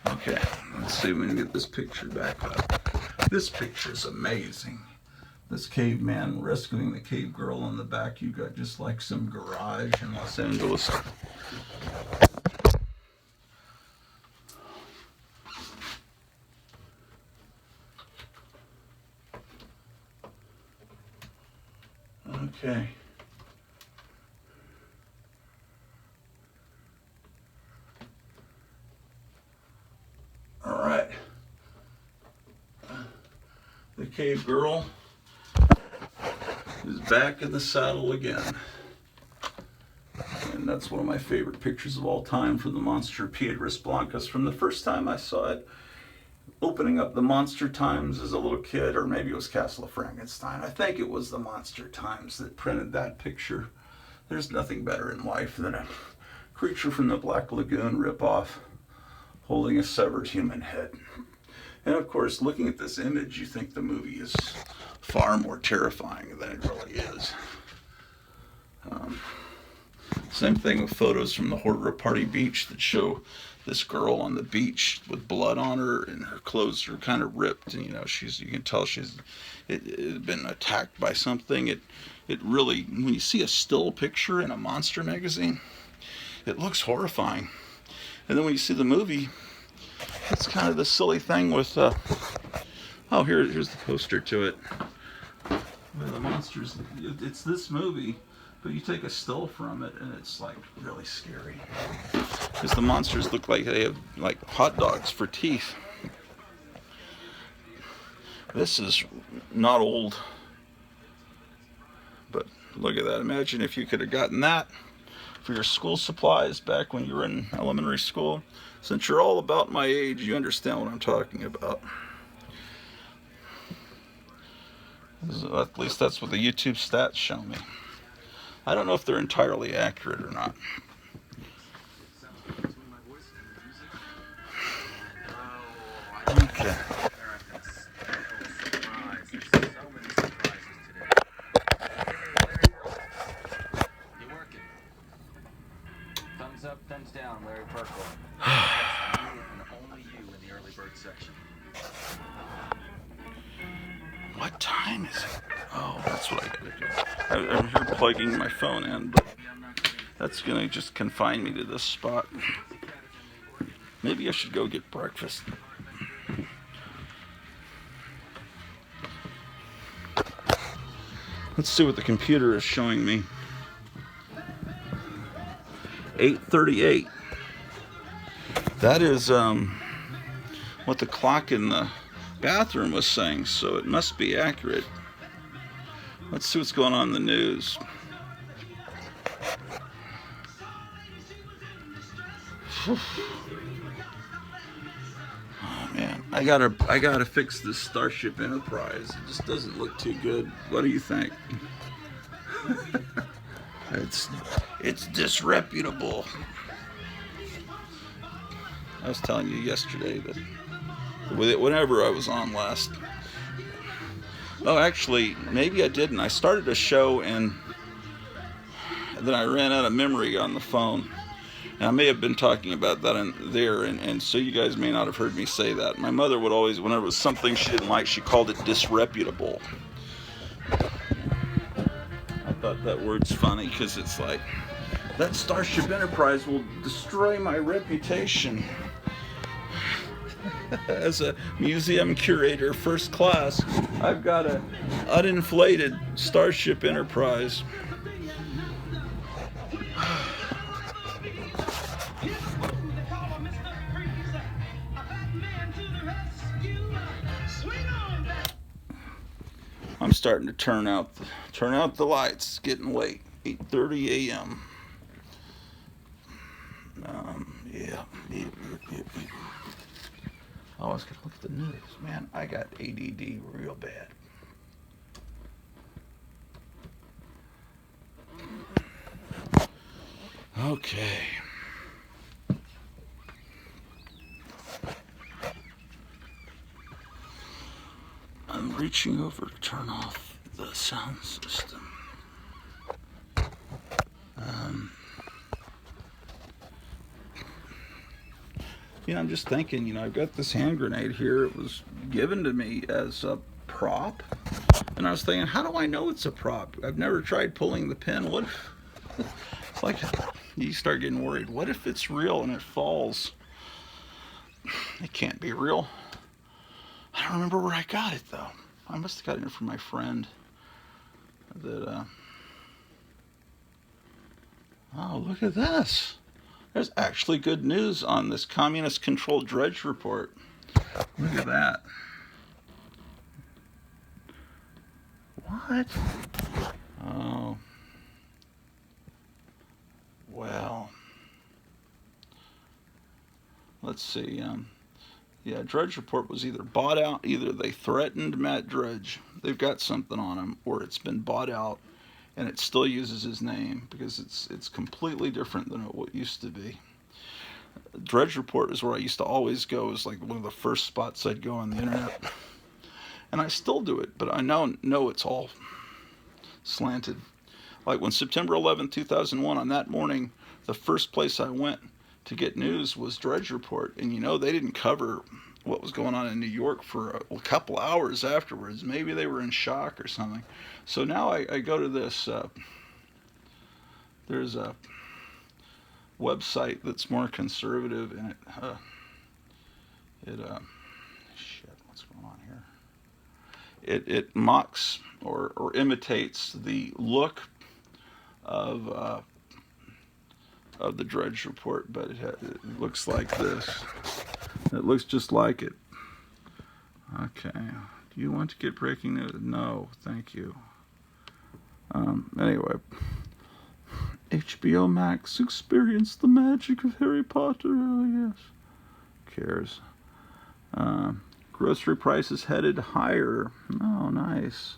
Okay, let's see if we can get this picture back up. This picture is amazing. This caveman rescuing the cave girl on the back. You got just like some garage in Los Angeles. Okay. All right. The cave girl is back in the saddle again. And that's one of my favorite pictures of all time from the monster Piedras Blancas. From the first time I saw it, opening up the Monster Times as a little kid, or maybe it was Castle of Frankenstein. I think it was the Monster Times that printed that picture. There's nothing better in life than a creature from the Black Lagoon ripoff holding a severed human head. And of course, looking at this image, you think the movie is far more terrifying than it really is. Same thing with photos from the Horror Party Beach that show this girl on the beach with blood on her, and her clothes are kind of ripped, and you can tell she's been attacked by something. It really, when you see a still picture in a monster magazine, it looks horrifying. And then when you see the movie, it's kind of the silly thing with here's the poster to it. The monsters, it's this movie, but you take a still from it and it's like really scary, because the monsters look like they have like hot dogs for teeth. This is not old, but look at that. Imagine if you could have gotten that for your school supplies back when you were in elementary school. Since you're all about my age, you understand what I'm talking about. At least that's what the YouTube stats show me. I don't know if they're entirely accurate or not. Okay. Thumbs up, thumbs down, Larry Purple. That's you and only you in the early bird section. What time is it? Oh, that's what I gotta do. I'm here plugging my phone in, but that's gonna just confine me to this spot. Maybe I should go get breakfast. Let's see what the computer is showing me. 8:38. That is what the clock in the bathroom was saying, so it must be accurate. Let's see what's going on in the news. Oh man, I gotta fix this Starship Enterprise. It just doesn't look too good. What do you think? It's disreputable. I was telling you yesterday that whenever I was on last. Oh, actually, maybe I didn't. I started a show and then I ran out of memory on the phone. And I may have been talking about that in there, and so you guys may not have heard me say that. My mother would always, whenever it was something she didn't like, she called it disreputable. I thought that word's funny because it's like, that Starship Enterprise will destroy my reputation as a museum curator, first class. I've got an uninflated Starship Enterprise. I'm starting to turn out the lights. It's getting late. 8:30 a.m. Yeah. I always gotta look at the news. Man, I got ADD real bad. Okay. I'm reaching over to turn off the sound system. I'm just thinking, I've got this hand grenade here. It was given to me as a prop. And I was thinking, how do I know it's a prop? I've never tried pulling the pin. What if, it's like, you start getting worried. What if it's real and it falls? It can't be real. I don't remember where I got it, though. I must have gotten it from my friend. Oh, look at this. There's actually good news on this communist-controlled dredge report. Look at that. What? Oh. Well. Let's see. Yeah, Dredge Report was either bought out, either they threatened Matt Dredge, they've got something on him, or it's been bought out and it still uses his name because it's completely different than what it used to be. Dredge Report is where I used to always go. It was like one of the first spots I'd go on the internet. And I still do it, but I now know it's all slanted. Like when September 11th, 2001, on that morning, the first place I went to get news was Dredge Report. And they didn't cover what was going on in New York for a couple hours afterwards. Maybe they were in shock or something. So now I go to this, there's a website that's more conservative, and shit, what's going on here? It mocks or imitates the look of the Dredge Report, but it looks like this. It looks just like it. Okay. Do you want to get breaking news? No, thank you. Anyway. HBO Max experienced the magic of Harry Potter. Oh, yes. Who cares? Grocery prices headed higher. Oh, nice.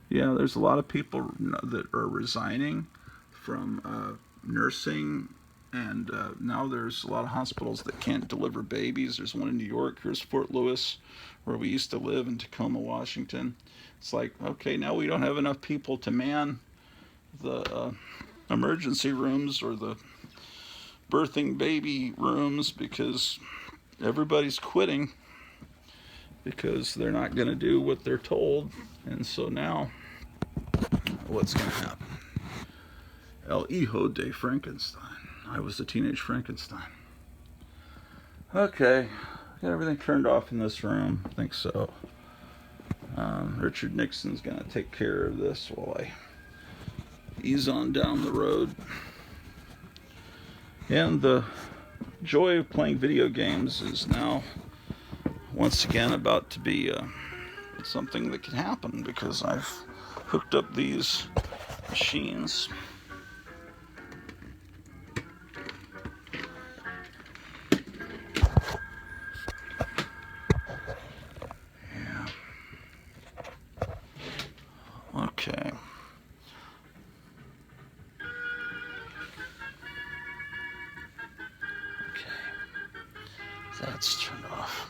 Yeah, there's a lot of people that are resigning from nursing, and now there's a lot of hospitals that can't deliver babies. There's one in New York. Here's Fort Lewis, where we used to live, in Tacoma, Washington. It's like, okay, now we don't have enough people to man the emergency rooms or the birthing baby rooms because everybody's quitting because they're not going to do what they're told. And so now, what's going to happen? El Hijo de Frankenstein. I was a teenage Frankenstein. Okay, got everything turned off in this room. I think so. Richard Nixon's going to take care of this while I ease on down the road. And the joy of playing video games is now once again about to be something that can happen because I've hooked up these machines. Okay. That's turned off.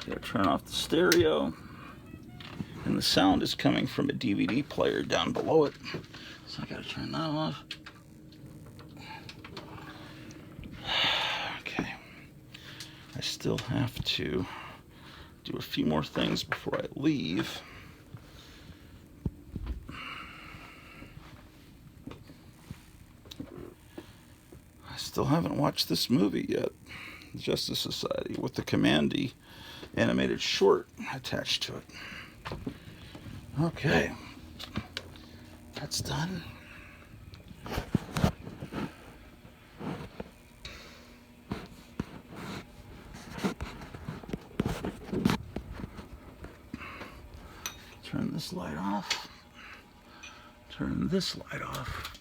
Gotta turn off the stereo, and the sound is coming from a DVD player down below it, so I gotta turn that off. Okay, I still have to do a few more things before I leave. I still haven't watched this movie yet, Justice Society, with the Commandy animated short attached to it. Okay, that's done. this light off. Turn this light off.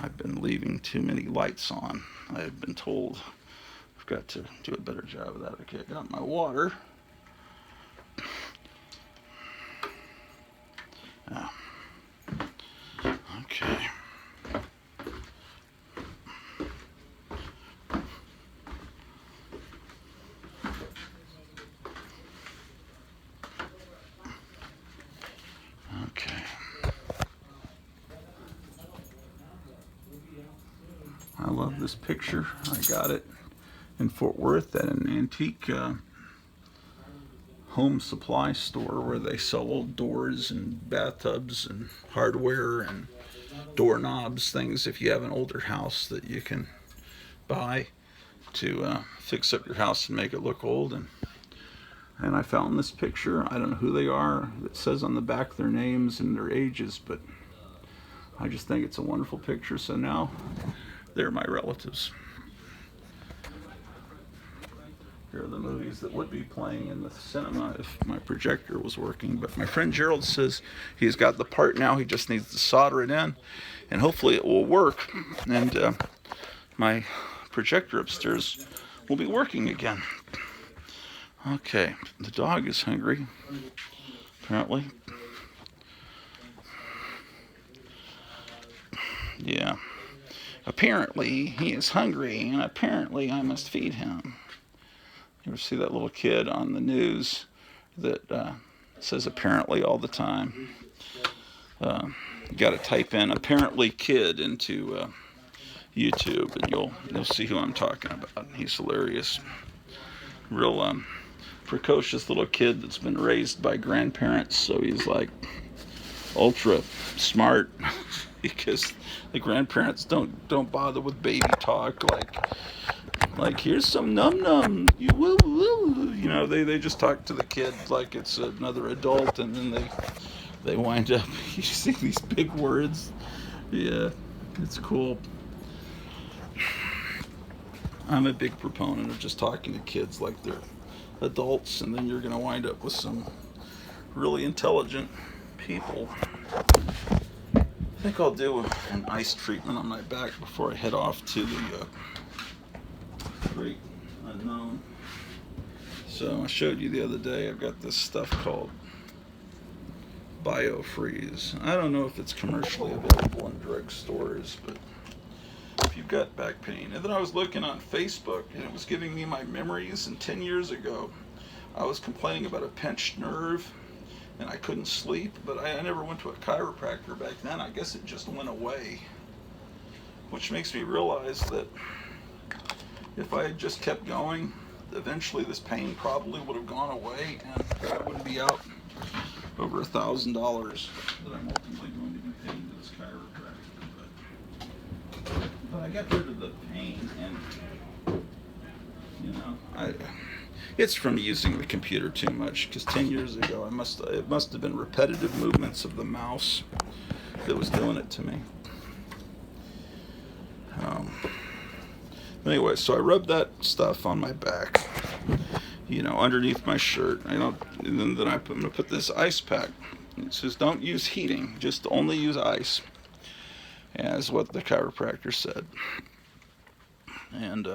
I've been leaving too many lights on. I've been told I've got to do a better job of that. Okay, I got my water. Ah. Okay. Okay. I love this picture. I got it in Fort Worth at an antique home supply store where they sell old doors and bathtubs and hardware and doorknobs, things if you have an older house that you can buy to fix up your house and make it look old. And I found this picture. I don't know who they are. It says on the back their names and their ages, but I just think it's a wonderful picture. So now they're my relatives. Here are the movies that would be playing in the cinema if my projector was working. But my friend Gerald says he's got the part now. He just needs to solder it in, and hopefully it will work. And my projector upstairs will be working again. Okay, the dog is hungry, apparently. Yeah. Apparently he is hungry, and apparently I must feed him. You ever see that little kid on the news that says apparently all the time? You got to type in apparently kid into YouTube, and you'll see who I'm talking about. He's hilarious. Real precocious little kid that's been raised by grandparents, so he's like ultra smart because the grandparents don't bother with baby talk like here's some num num, you will, you know, they just talk to the kid like it's another adult, and then they wind up using these big words. Yeah, it's cool. I'm a big proponent of just talking to kids like they're adults, and then you're going to wind up with some really intelligent people. I think I'll do an ice treatment on my back before I head off to the great unknown. So I showed you the other day, I've got this stuff called BioFreeze. I don't know if it's commercially available in drugstores, but if you've got back pain. And then I was looking on Facebook, and it was giving me my memories, and 10 years ago I was complaining about a pinched nerve and I couldn't sleep, but I never went to a chiropractor back then. I guess it just went away, which makes me realize that if I had just kept going, eventually this pain probably would have gone away, and I wouldn't be out over $1,000 that I'm ultimately going to be paying to this chiropractor. But I got rid of the pain, and you know, it's from using the computer too much, because 10 years ago it must have been repetitive movements of the mouse that was doing it to me. Anyway, so I rubbed that stuff on my back, you know, underneath my shirt. And then I'm going to put this ice pack. It says don't use heating, just only use ice, as what the chiropractor said. And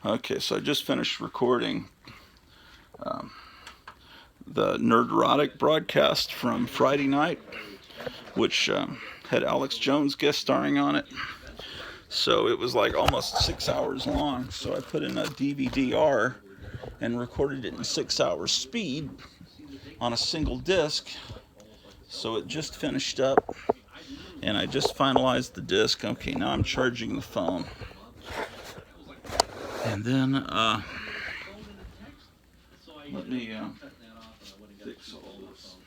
okay, so I just finished recording the Nerderotic broadcast from Friday night, which had Alex Jones guest starring on it. So it was like almost 6 hours long. So I put in a DVD-R and recorded it in 6 hours speed on a single disc. So it just finished up, and I just finalized the disc. Okay, now I'm charging the phone. And then let me fix all this.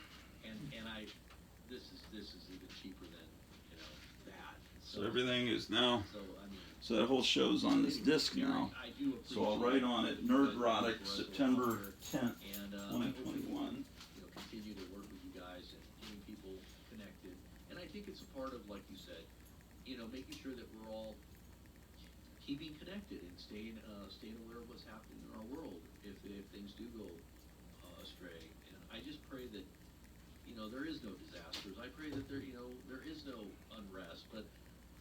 So everything is now, so that whole show's on this disc now. So I'll write on it Nerderotic September 10th, 2021. Continue to work with you guys and getting people connected. And I think it's a part of, like you said, making sure that we're all keeping connected and staying aware of what's happening in our world. if things do go astray. And I just pray that, there is no disasters. I pray that there is no unrest. But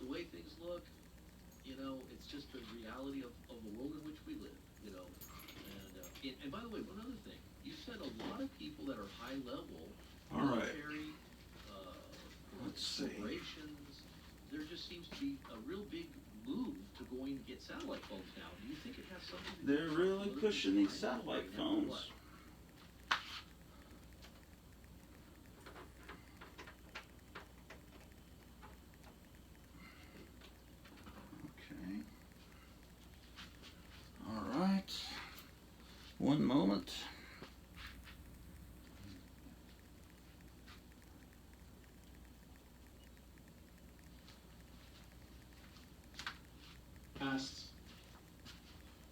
the way things look, it's just the reality of the world in which we live, And by the way, one other thing. You said a lot of people that are high level, All right. military, Let's see. corporations, there just seems to be a real big move to going to get satellite phones now. Do you think it has something to do They're with really political pushing these climate satellite right now, or phones. what? Okay. All right. One moment.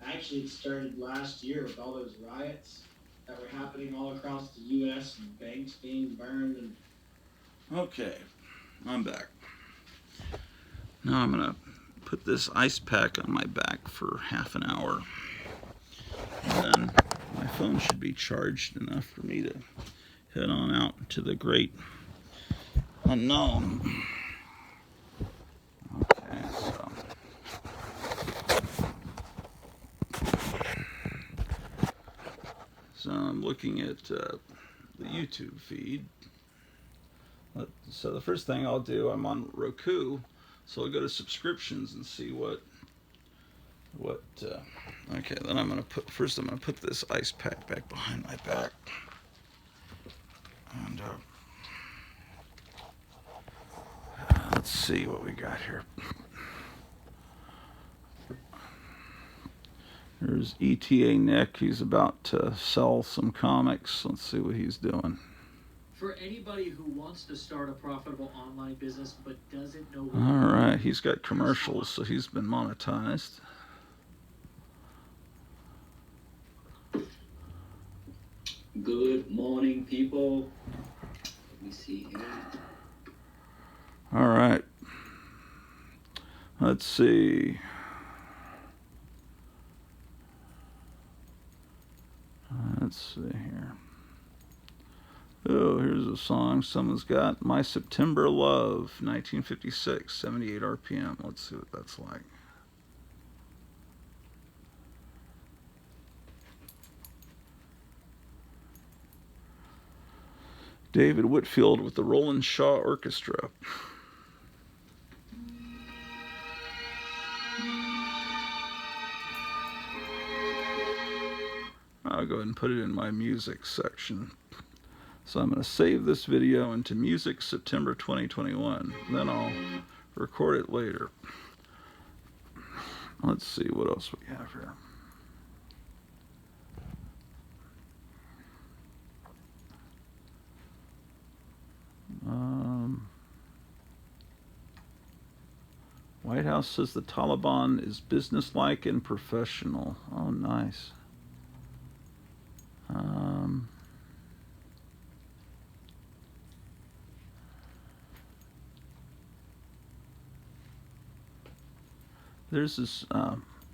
Actually, it started last year with all those riots that were happening all across the U.S. and banks being burned and. Okay, I'm back. Now I'm gonna put this ice pack on my back for half an hour, and then my phone should be charged enough for me to head on out to the great unknown. Okay, so I'm looking at the YouTube feed. So the first thing I'll do, I'm on Roku, so I'll go to subscriptions and see what. Okay, then I'm gonna put this ice pack back behind my back, and let's see what we got here. There's ETA Nick. He's about to sell some comics. Let's see what he's doing. For anybody who wants to start a profitable online business but doesn't know All right, he's got commercials, so he's been monetized. Good morning, people. Let me see here. All right. Let's see. Let's see here. Oh, here's a song someone's got. My September Love, 1956, 78 RPM. Let's see what that's like. David Whitfield with the Roland Shaw Orchestra. I'll go ahead and put it in my music section. So I'm going to save this video into Music September 2021. Then I'll record it later. Let's see what else we have here. White House says the Taliban is businesslike and professional. Oh, nice. There's this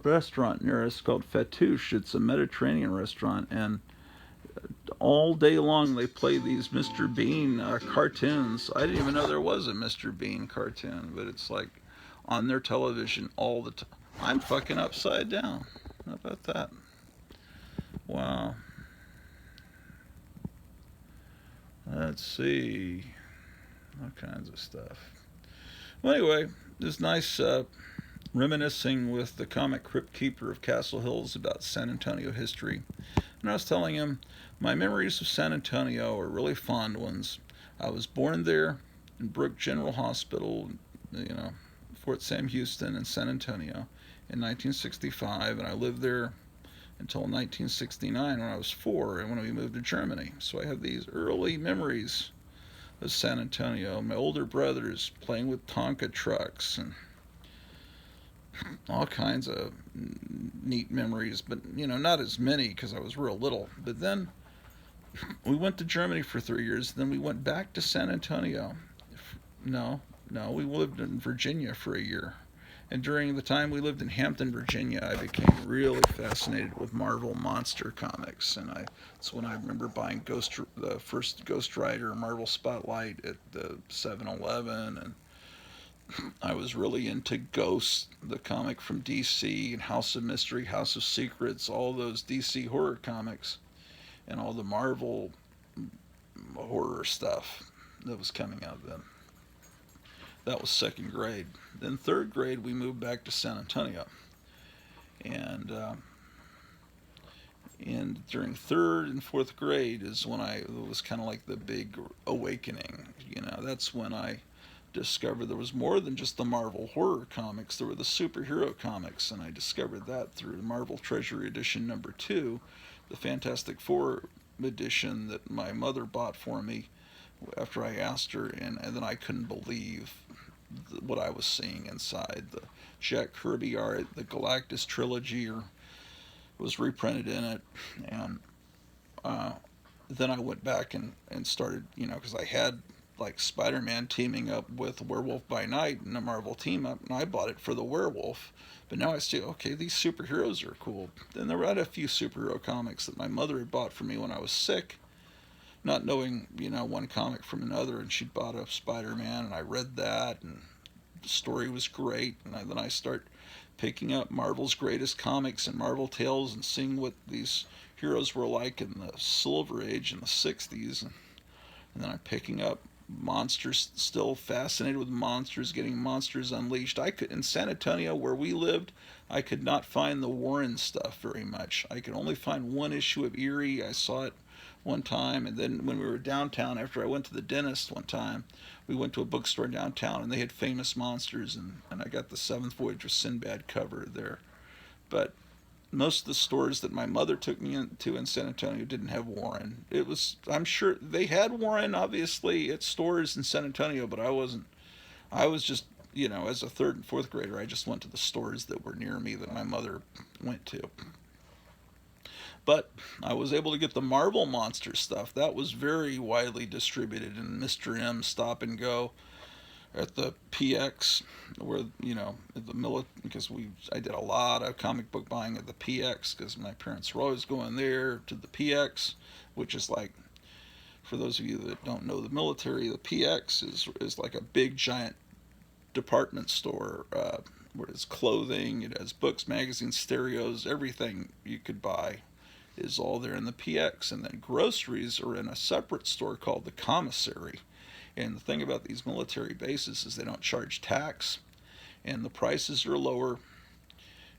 restaurant near us called Fatouche. It's a Mediterranean restaurant, and all day long they play these Mr. Bean cartoons. I didn't even know there was a Mr. Bean cartoon, but it's like on their television all the time. I'm fucking upside down. How about that? Wow. Let's see. All kinds of stuff. Well, anyway, this nice reminiscing with the comic Crypt Keeper of Castle Hills about San Antonio history. And I was telling him, my memories of San Antonio are really fond ones. I was born there in Brooke General Hospital, Fort Sam Houston in San Antonio in 1965, and I lived there until 1969 when I was 4 and when we moved to Germany. So I have these early memories of San Antonio. My older brothers playing with Tonka trucks and all kinds of neat memories, but not as many because I was real little. But then we went to Germany for 3 years, then we went back to San Antonio. No, we lived in Virginia for a year, And during the time we lived in Hampton, Virginia, I became really fascinated with Marvel monster comics, and that's when I remember buying the first Ghost Rider Marvel Spotlight at the 7-Eleven, and I was really into Ghost, the comic from DC, and House of Mystery, House of Secrets, all those DC horror comics, and all the Marvel horror stuff that was coming out then. That was second grade. Then third grade, we moved back to San Antonio, and during third and fourth grade is when it was kind of like the big awakening. That's when I discovered there was more than just the Marvel horror comics. There were the superhero comics, and I discovered that through Marvel Treasury Edition number 2, the Fantastic Four edition that my mother bought for me after I asked her, and then I couldn't believe what I was seeing inside. The Jack Kirby art, the Galactus trilogy was reprinted in it, and then I went back and started, because I had like Spider-Man teaming up with Werewolf by Night in a Marvel team up, and I bought it for the werewolf. But now I see, okay, these superheroes are cool. Then there were a few superhero comics that my mother had bought for me when I was sick, not knowing, one comic from another, and she'd bought a Spider-Man, and I read that, and the story was great. And then I start picking up Marvel's greatest comics and Marvel Tales and seeing what these heroes were like in the Silver Age in the 60s. And then I'm picking up monsters, still fascinated with monsters, getting Monsters Unleashed. In San Antonio, where we lived, I could not find the Warren stuff very much. I could only find one issue of Eerie. I saw it one time, and then when we were downtown, after I went to the dentist one time, we went to a bookstore downtown, and they had Famous Monsters, and I got the Seventh Voyage of Sinbad cover there. But most of the stores that my mother took me into in San Antonio didn't have Warren. I'm sure they had Warren, obviously, at stores in San Antonio, but I wasn't. I was just, as a third and fourth grader, I just went to the stores that were near me that my mother went to. But I was able to get the Marvel monster stuff. That was very widely distributed in Mr. M Stop and Go at the PX, where because I did a lot of comic book buying at the PX because my parents were always going there to the PX, which is like, for those of you that don't know the military, the PX is like a big giant department store where it's clothing, it has books, magazines, stereos, everything you could buy is all there in the PX. And then groceries are in a separate store called the Commissary. And the thing about these military bases is they don't charge tax, and the prices are lower.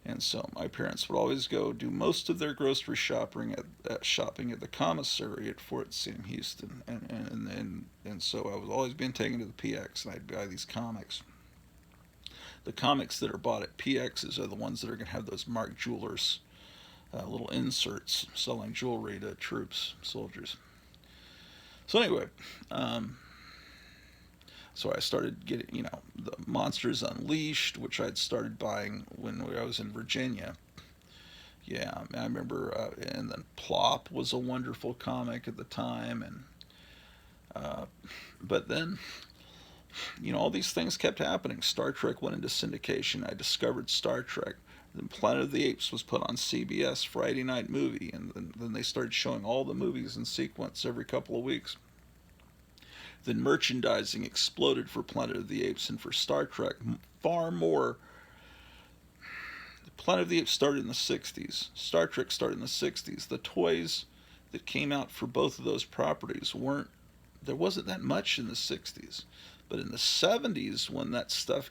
And so my parents would always go do most of their grocery shopping at the Commissary at Fort Sam Houston. And so I was always being taken to the PX, and I'd buy these comics. The comics that are bought at PXs are the ones that are going to have those Mark Jewelers little inserts selling jewelry to troops, soldiers. So anyway, so I started getting, the Monsters Unleashed, which I'd started buying when I was in Virginia. Yeah, I remember, and then Plop was a wonderful comic at the time, and but then, all these things kept happening. Star Trek went into syndication. I discovered Star Trek. Then Planet of the Apes was put on CBS Friday night movie, and then they started showing all the movies in sequence every couple of weeks. Then merchandising exploded for Planet of the Apes and for Star Trek far more. Planet of the Apes started in the 60s. Star Trek started in the 60s. The toys that came out for both of those properties there wasn't that much in the 60s. But in the 70s, when that stuff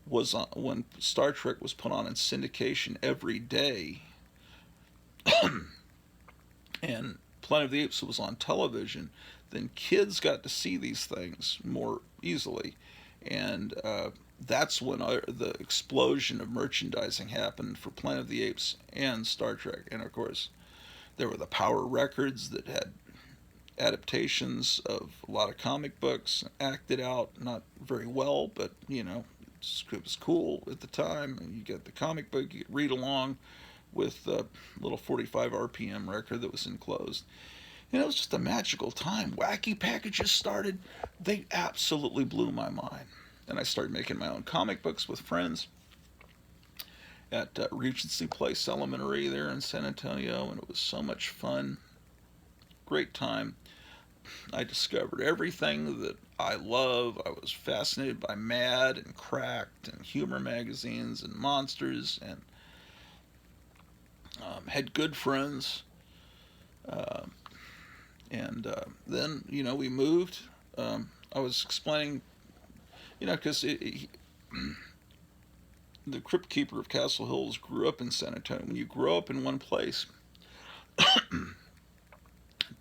was on, when Star Trek was put on in syndication every day, and Planet of the Apes was on television, then kids got to see these things more easily, and that's when the explosion of merchandising happened for Planet of the Apes and Star Trek. And of course, there were the Power records that had adaptations of a lot of comic books, acted out not very well, but it was cool at the time. And you get the comic book, you could read along with the little 45 RPM record that was enclosed. And it was just a magical time. Wacky packages started. They absolutely blew my mind. and I started making my own comic books with friends at Regency Place Elementary there in San Antonio, and it was so much fun. Great time. I discovered everything that I love. I was fascinated by Mad and Cracked and humor magazines and monsters, and had good friends. And then, we moved. I was explaining, because the Crypt Keeper of Castle Hills grew up in San Antonio. When you grow up in one place,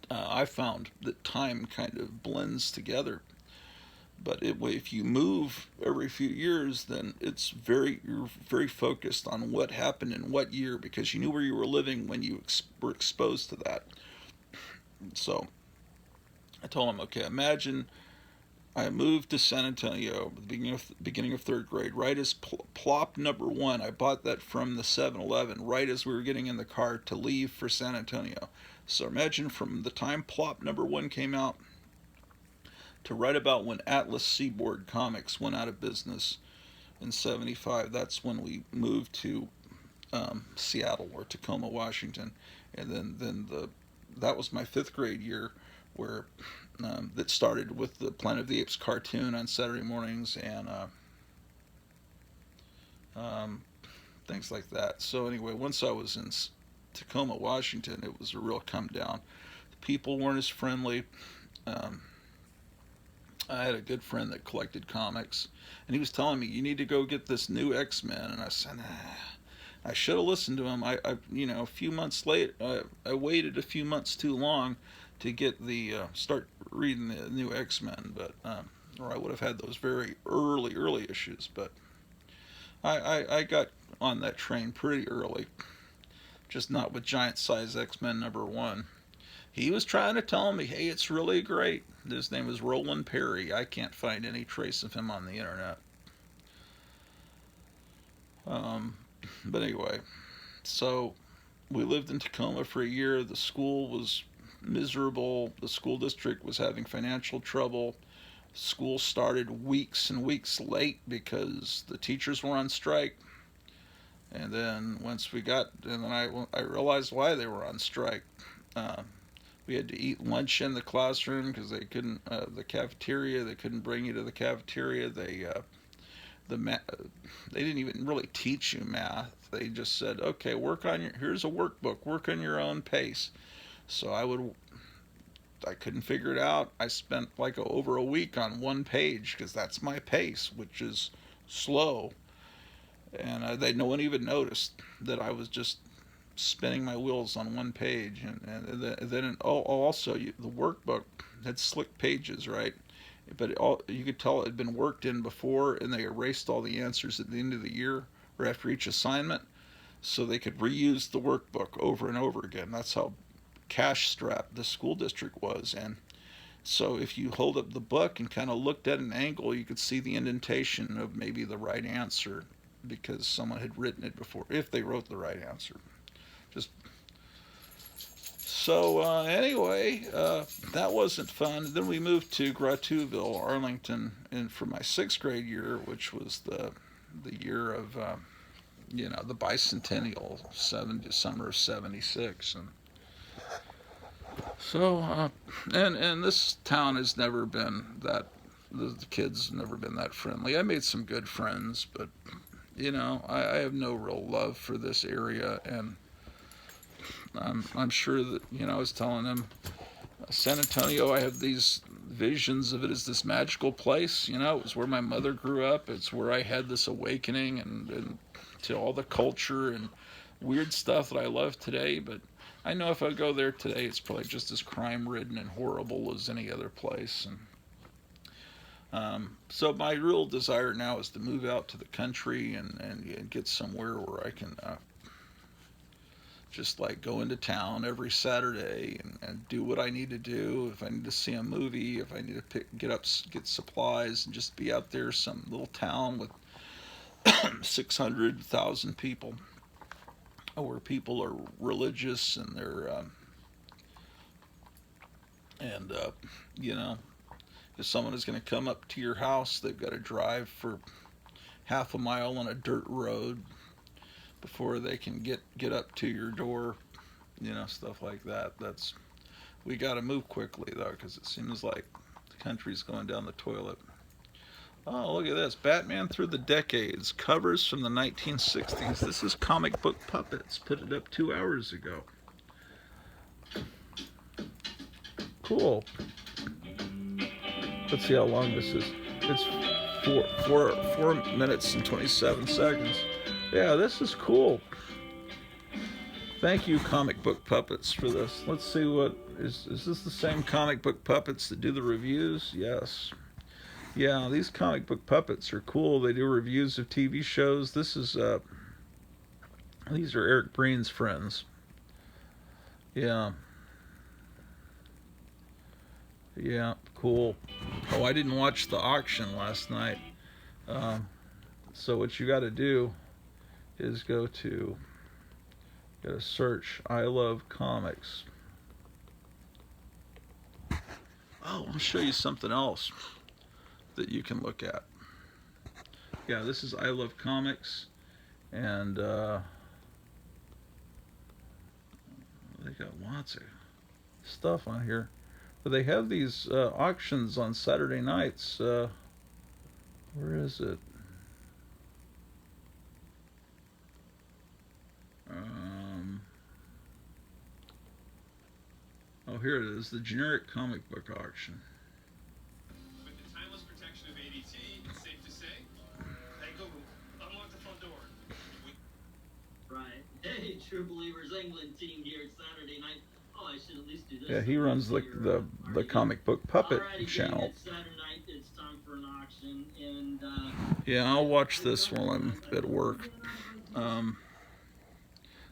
I found that time kind of blends together. But if you move every few years, then you're very focused on what happened in what year, because you knew where you were living when you were exposed to that. So I told him, okay, imagine I moved to San Antonio at the beginning of third grade, right as plop number 1. I bought that from the 7-Eleven right as we were getting in the car to leave for San Antonio. So imagine from the time plop number 1 came out to right about when Atlas Seaboard Comics went out of business in '75. That's when we moved to Seattle or Tacoma, Washington, and then that was my 5th grade year, where that started with the Planet of the Apes cartoon on Saturday mornings and things like that. So anyway, once I was in Tacoma, Washington, it was a real come down. The people weren't as friendly. I had a good friend that collected comics, and he was telling me, you need to go get this new X-Men, and I said, nah. I should have listened to him. A few months late, I waited a few months too long to get start reading the new X-Men, but or I would have had those very early issues. But I got on that train pretty early, just not with Giant Size X-Men #1. He was trying to tell me, hey, it's really great. His name is Roland Perry. I can't find any trace of him on the internet. But anyway, so we lived in Tacoma for a year. The school was miserable. The school district was having financial trouble. School started weeks and weeks late because the teachers were on strike. And then I realized why they were on strike. We had to eat lunch in the classroom because they couldn't, the cafeteria, they couldn't bring you to the cafeteria. They didn't even really teach you math. They just said, okay, here's a workbook, work on your own pace. So I couldn't figure it out. I spent over a week on one page because that's my pace, which is slow. And no one even noticed that I was just spinning my wheels on one page. And then also the workbook had slick pages, right? But you could tell it had been worked in before, and they erased all the answers at the end of the year or after each assignment, so they could reuse the workbook over and over again. That's how cash-strapped the school district was. And so if you hold up the book and kind of looked at an angle, you could see the indentation of maybe the right answer because someone had written it before, if they wrote the right answer. Anyway, that wasn't fun. Then we moved to Gratuittville, Arlington, for my 6th grade year, which was the year of the bicentennial, summer of '76, and so and this town has never been that. The kids have never been that friendly. I made some good friends, but I have no real love for this area, and I'm sure that, I was telling them, San Antonio, I have these visions of it as this magical place. It was where my mother grew up. It's where I had this awakening and to all the culture and weird stuff that I love today. But I know if I go there today, it's probably just as crime-ridden and horrible as any other place. And so my real desire now is to move out to the country and get somewhere where I can just go into town every Saturday and do what I need to do. If I need to see a movie, if I need to get supplies, and just be out there, some little town with 600,000 people, where people are religious and they're if someone is going to come up to your house, they've got to drive for half a mile on a dirt road before they can get up to your door, stuff like that. We got to move quickly though, because it seems like the country's going down the toilet. Oh, look at this. Batman Through the Decades. Covers from the 1960s. This is Comic Book Puppets. Put it up 2 hours ago. Cool. Let's see how long this is. It's 4 minutes and 27 seconds. Yeah, this is cool. Thank you, Comic Book Puppets, for this. Let's see what... Is this the same Comic Book Puppets that do the reviews? Yes. Yeah, these Comic Book Puppets are cool. They do reviews of TV shows. This is... these are Eric Breen's friends. Yeah. Yeah, cool. Oh, I didn't watch the auction last night. So what you got to do is go to search I Love Comics. Oh, I'll show you something else that you can look at. Yeah, this is I Love Comics, and they got lots of stuff on here. But they have these auctions on Saturday nights. Where is it? Oh, here it is, the generic comic book auction. With the timeless protection of ADT, it's safe to say. Hey Google, unlock the front door. Right. Hey, True Believers England team here Saturday night. Oh, I should at least do this. Yeah, he runs the comic book puppet channel. It's Saturday night. It's time for an auction, and yeah, I'll watch this while I'm at work.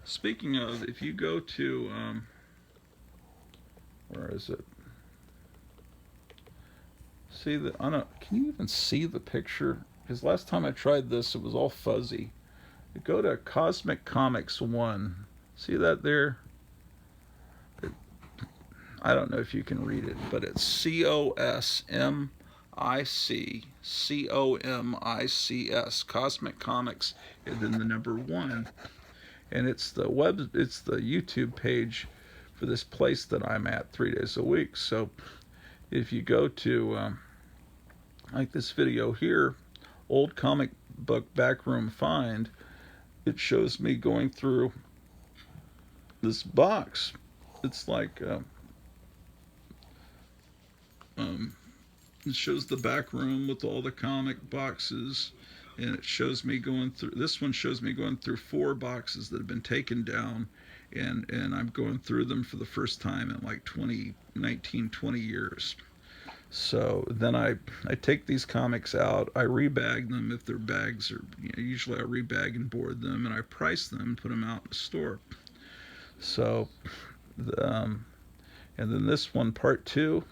Speaking of, if you go to where is it? See the? I don't. Can you even see the picture? Because last time I tried this, it was all fuzzy. You go to Cosmic Comics 1. See that there? I don't know if you can read it, but it's COSMICCOMICS, Cosmic Comics, and then the number 1, and it's the YouTube page for this place that I'm at 3 days a week. So if you go to like this video here, old comic book backroom find, it shows me going through this box. It's like it shows the back room with all the comic boxes, and it shows me going through, this one shows me going through 4 boxes that have been taken down, and I'm going through them for the first time in like 20 years. So then I take these comics out, I rebag them if their bags are, usually I rebag and board them, and I price them and put them out in the store. So and then this one, part 2,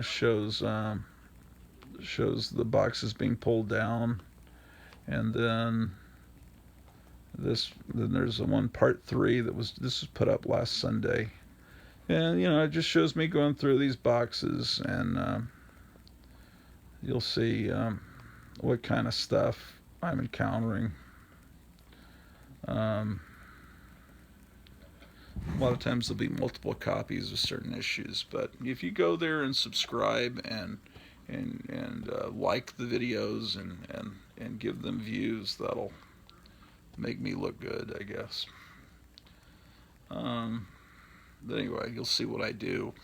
shows the boxes being pulled down, and then there's a one, part 3, this was put up last Sunday, and it just shows me going through these boxes, and you'll see what kind of stuff I'm encountering. A lot of times there'll be multiple copies of certain issues, but if you go there and subscribe and like the videos and give them views, that'll make me look good, I guess. But anyway, you'll see what I do.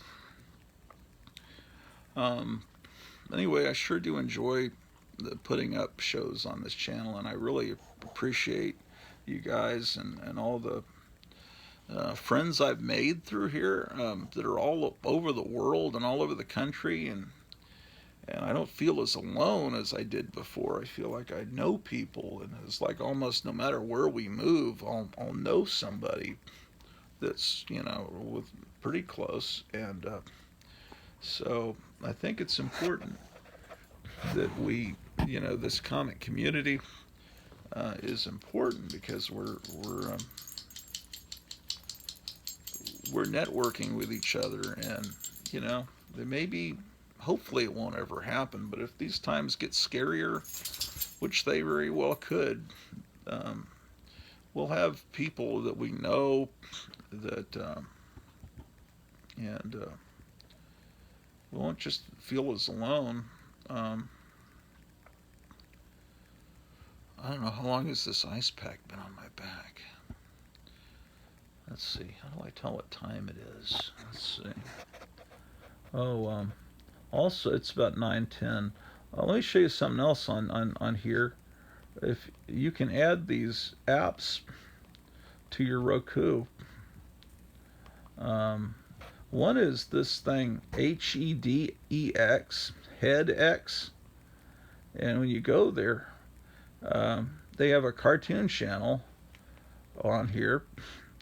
Anyway, I sure do enjoy putting up shows on this channel, and I really appreciate you guys and all the friends I've made through here that are all over the world and all over the country, and I don't feel as alone as I did before. I feel like I know people, and it's like almost no matter where we move, I'll know somebody that's with pretty close, and so I think it's important that we this comic community is important, because we're networking with each other, and there may be hopefully it won't ever happen, but if these times get scarier, which they very well could, we'll have people that we know that, and we won't just feel as alone. I don't know, how long has this ice pack been on my back? Let's see, how do I tell what time it is? Let's see. Oh, also it's about 9:10. Let me show you something else on here. If you can add these apps to your Roku. One is this thing, HEDEX, HeadX, and when you go there, they have a cartoon channel on here.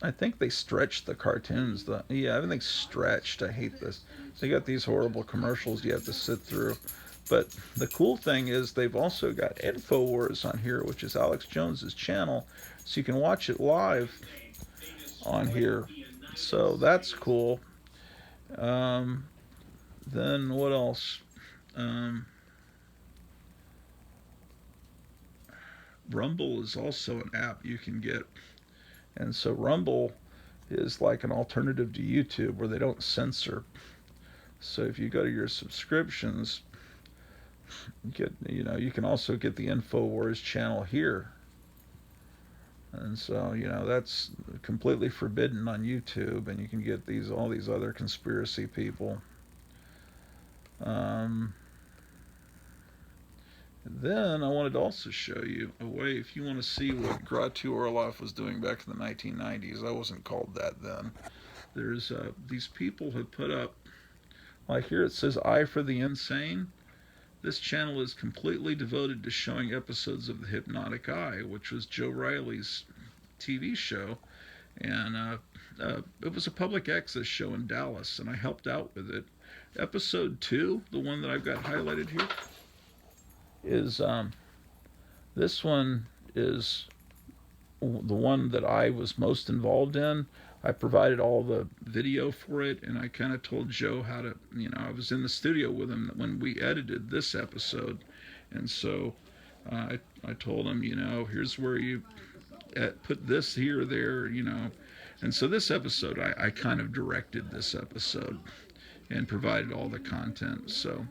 I think they stretch the cartoons. Yeah, everything's stretched. I hate this. They got these horrible commercials you have to sit through. But the cool thing is they've also got InfoWars on here, which is Alex Jones's channel, so you can watch it live on here. So that's cool. Then what else? Rumble is also an app you can get. And so Rumble is like an alternative to YouTube where they don't censor. So if you go to your subscriptions, you can also get the InfoWars channel here. And so, that's completely forbidden on YouTube, and you can get all these other conspiracy people. Then I wanted to also show you a way, if you want to see what Gratu Orloff was doing back in the 1990s. I wasn't called that then. There's these people who put up, like here it says "I for the Insane." This channel is completely devoted to showing episodes of The Hypnotic Eye, which was Joe Riley's TV show, and it was a public access show in Dallas, and I helped out with it. Episode 2, the one that I've got highlighted here, is this one is the one that I was most involved in. I provided all the video for it, and I kind of told Joe how to, I was in the studio with him when we edited this episode, and so I told him, here's where you put this here or there, and so this episode, I kind of directed this episode and provided all the content. So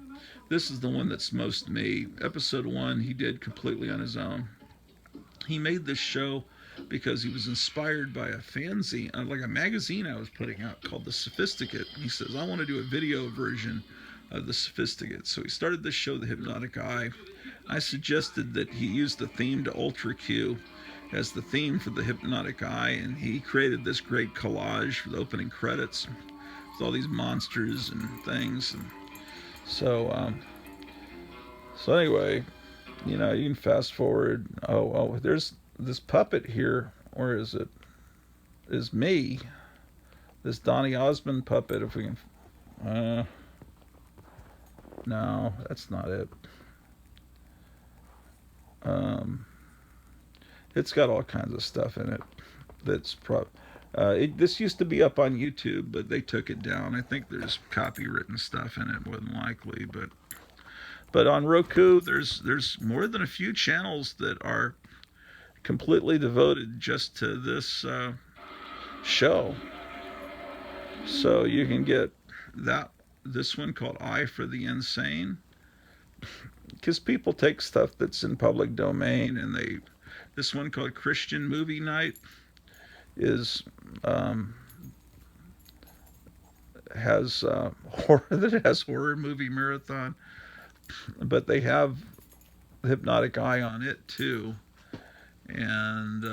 this is the one that's most me. Episode 1 he did completely on his own. He made this show because he was inspired by a fanzine, like a magazine I was putting out called The Sophisticate. He says, I want to do a video version of The Sophisticate. So he started this show, The Hypnotic Eye. I suggested that he use the theme to Ultra Q as the theme for The Hypnotic Eye, and he created this great collage for the opening credits with all these monsters and things. And so anyway, you can fast forward. Oh, there's this puppet here. Where is it? Is me. This Donny Osmond puppet, if we can. No, that's not it. It's got all kinds of stuff in it. That's this used to be up on YouTube, but they took it down. I think there's copywritten stuff in it, more than likely. But on Roku, there's more than a few channels that are completely devoted just to this show. So you can get this one called "I for the Insane," because people take stuff that's in public domain, and this one called "Christian Movie Night" has horror movie marathon, but they have the Hypnotic Eye on it too. And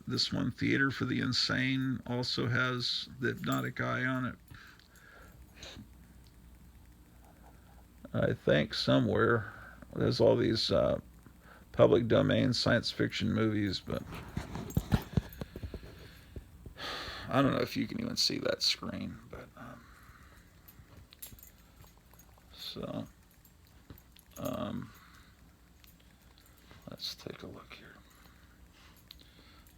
this one, Theater for the Insane, also has the Hypnotic Eye on it. I think somewhere there's all these public domain science fiction movies, but I don't know if you can even see that screen. But let's take a look here.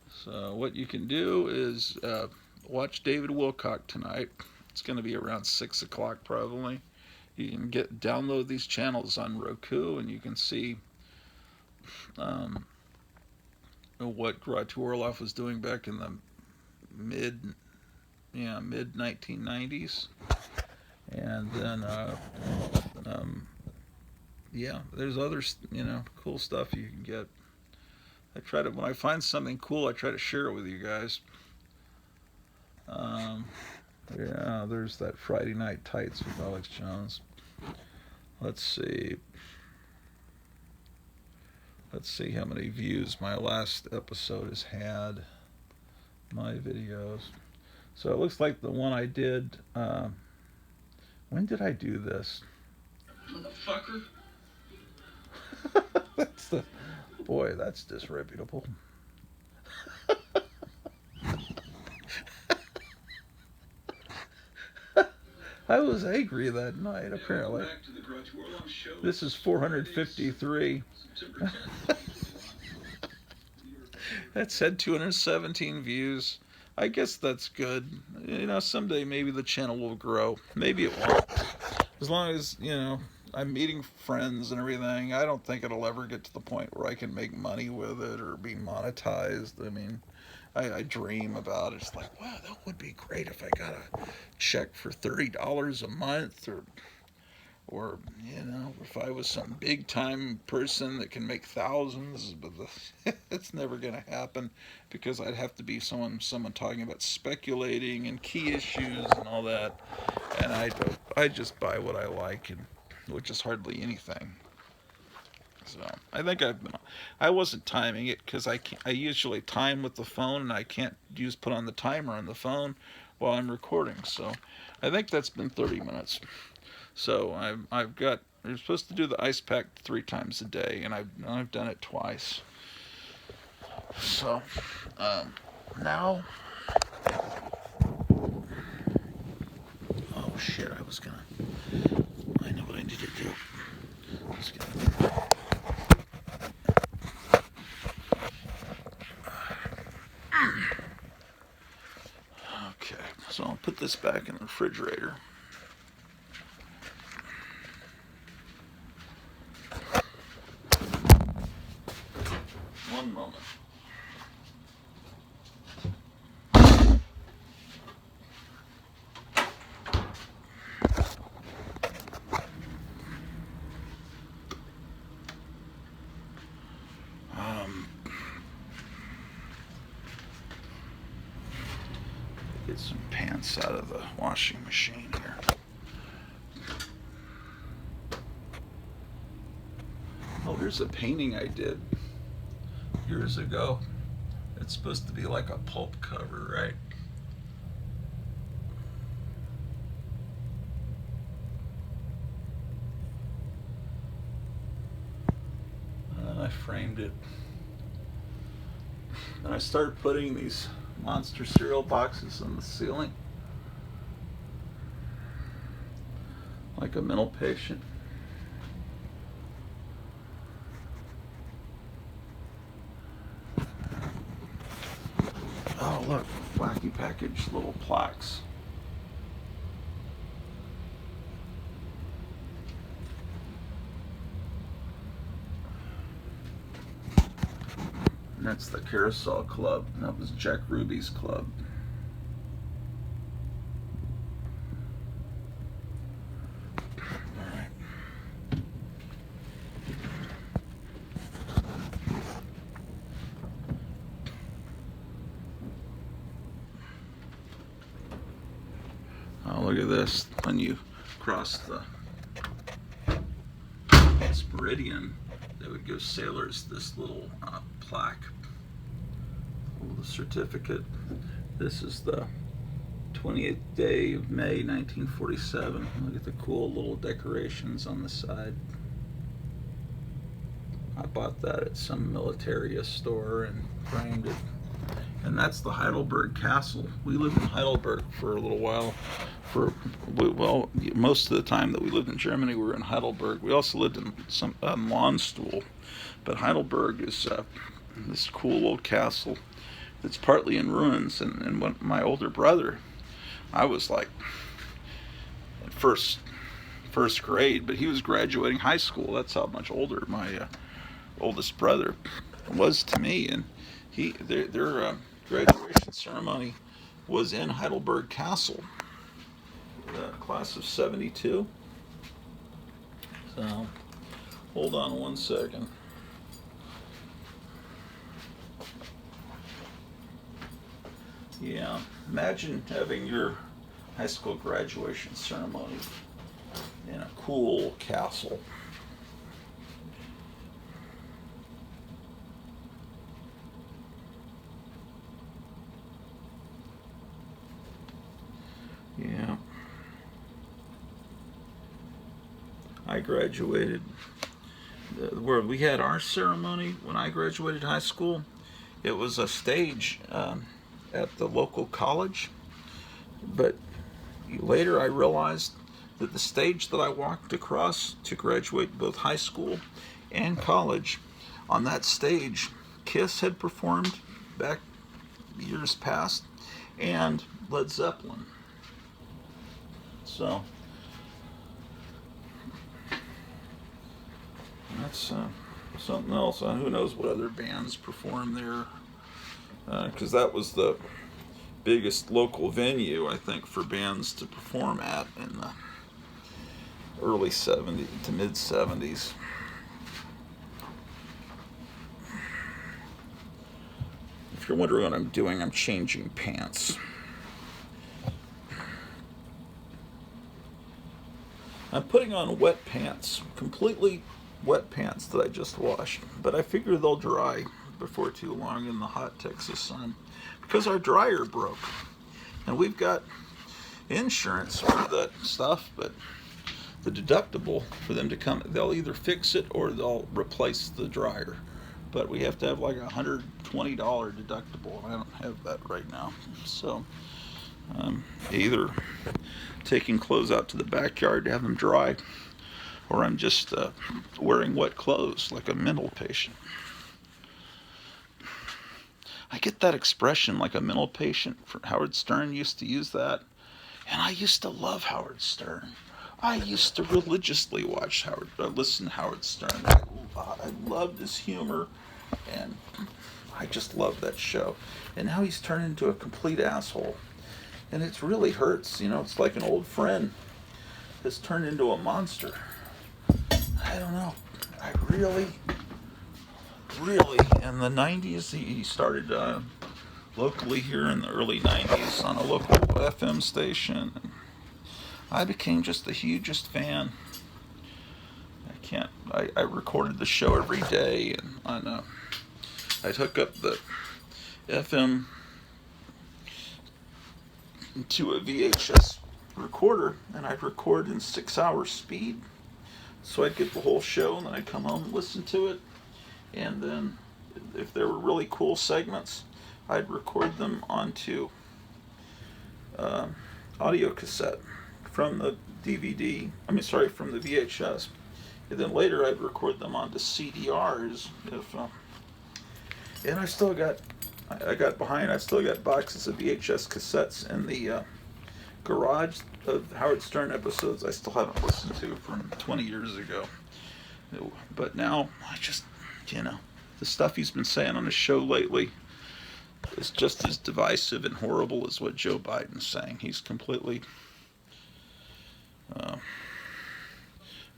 So what you can do is watch David Wilcock tonight. It's going to be around 6 o'clock probably. You can download these channels on Roku, and you can see what Grotto Orloff was doing back in the mid 1990s, and then there's other cool stuff you can get. When I find something cool, I try to share it with you guys. There's that Friday Night Tights with Alex Jones. Let's see how many views my last episode has had. My videos. So it looks like the one I did. When did I do this? Motherfucker. That's disreputable. I was angry that night, apparently. Back to the Grotto Orloff show. This is 453. September 10th. That said 217 views. I guess that's good. Someday maybe the channel will grow. Maybe it won't. As long as, I'm meeting friends and everything, I don't think it'll ever get to the point where I can make money with it or be monetized. I mean, I dream about it. It's like, wow, that would be great if I got a check for $30 a month, or if I was some big time person that can make thousands. But it's never going to happen, because I'd have to be someone talking about speculating and key issues and all that, and I just buy what I like, and which is hardly anything. So I think I wasn't timing it, because I usually time with the phone, and I can't put on the timer on the phone while I'm recording. So I think that's been 30 minutes. So you're supposed to do the ice pack 3 times a day, and I've done it twice. So now, oh shit, I know what I need to do. Okay, so I'll put this back in the refrigerator. One moment. Get some pants out of the washing machine here. Oh, here's a painting I did years ago. It's supposed to be like a pulp cover, right? And then I framed it. And I started putting these monster cereal boxes on the ceiling, like a mental patient. Oh, look, wacky package little plaques. And that's the Carousel Club. That was Jack Ruby's club. All right. Oh, look at this. When you cross this meridian, they would give sailors this little plaque, the certificate. This is the 28th day of May 1947. Look at the cool little decorations on the side. I bought that at some military store and framed it. And that's the Heidelberg Castle. We lived in Heidelberg for a little while. Most of the time that we lived in Germany, we were in Heidelberg. We also lived in some Landstuhl. But Heidelberg is this cool little castle that's partly in ruins. And when my older brother, I was like, at first first grade, but he was graduating high school. That's how much older my oldest brother was to me. And their graduation ceremony was in Heidelberg Castle, the class of '72. So, hold on one second. Yeah, imagine having your high school graduation ceremony in a cool castle. Yeah. I graduated, where we had our ceremony when I graduated high school, it was a stage at the local college. But later I realized that the stage that I walked across to graduate both high school and college, on that stage, Kiss had performed back years past, and Led Zeppelin. So that's something else. Who knows what other bands perform there? Because that was the biggest local venue, I think, for bands to perform at in the early 70s to mid 70s. If you're wondering what I'm doing, I'm changing pants. I'm putting on wet pants, completely wet pants that I just washed, but I figure they'll dry before too long in the hot Texas sun, because our dryer broke. And we've got insurance for that stuff, but the deductible for them to come, they'll either fix it or they'll replace the dryer. But we have to have like $120 deductible, and I don't have that right now. So either taking clothes out to the backyard to have them dry, or I'm just wearing wet clothes like a mental patient. I get that expression, like a mental patient. Howard Stern used to use that. And I used to love Howard Stern. I used to religiously listen to Howard Stern. I loved his humor, and I just loved that show. And now he's turned into a complete asshole. And it really hurts. You know, it's like an old friend has turned into a monster. I don't know. I really, in the 90s, he started locally here in the early 90s on a local FM station. And I became just the hugest fan. I recorded the show every day, and I'd hook up the FM to a VHS recorder, and I'd record in 6-hour speed. So I'd get the whole show, and then I'd come home and listen to it. And then, if there were really cool segments, I'd record them onto audio cassette from the from the VHS. And then later I'd record them onto CDRs. And I still got boxes of VHS cassettes in the garage of Howard Stern episodes I still haven't listened to from 20 years ago. But now, I just, the stuff he's been saying on his show lately is just as divisive and horrible as what Joe Biden's saying. He's completely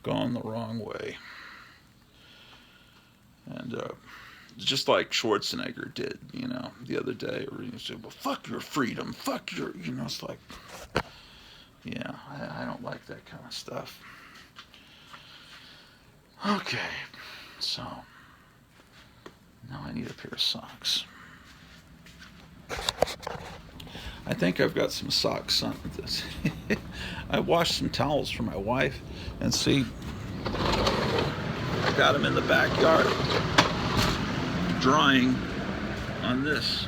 gone the wrong way. And just like Schwarzenegger did, the other day, where he said, well, fuck your freedom, fuck your, it's like, yeah, I don't like that kind of stuff. Okay, so now I need a pair of socks. I think I've got some socks on this. I washed some towels for my wife, and see, I got them in the backyard drying on this,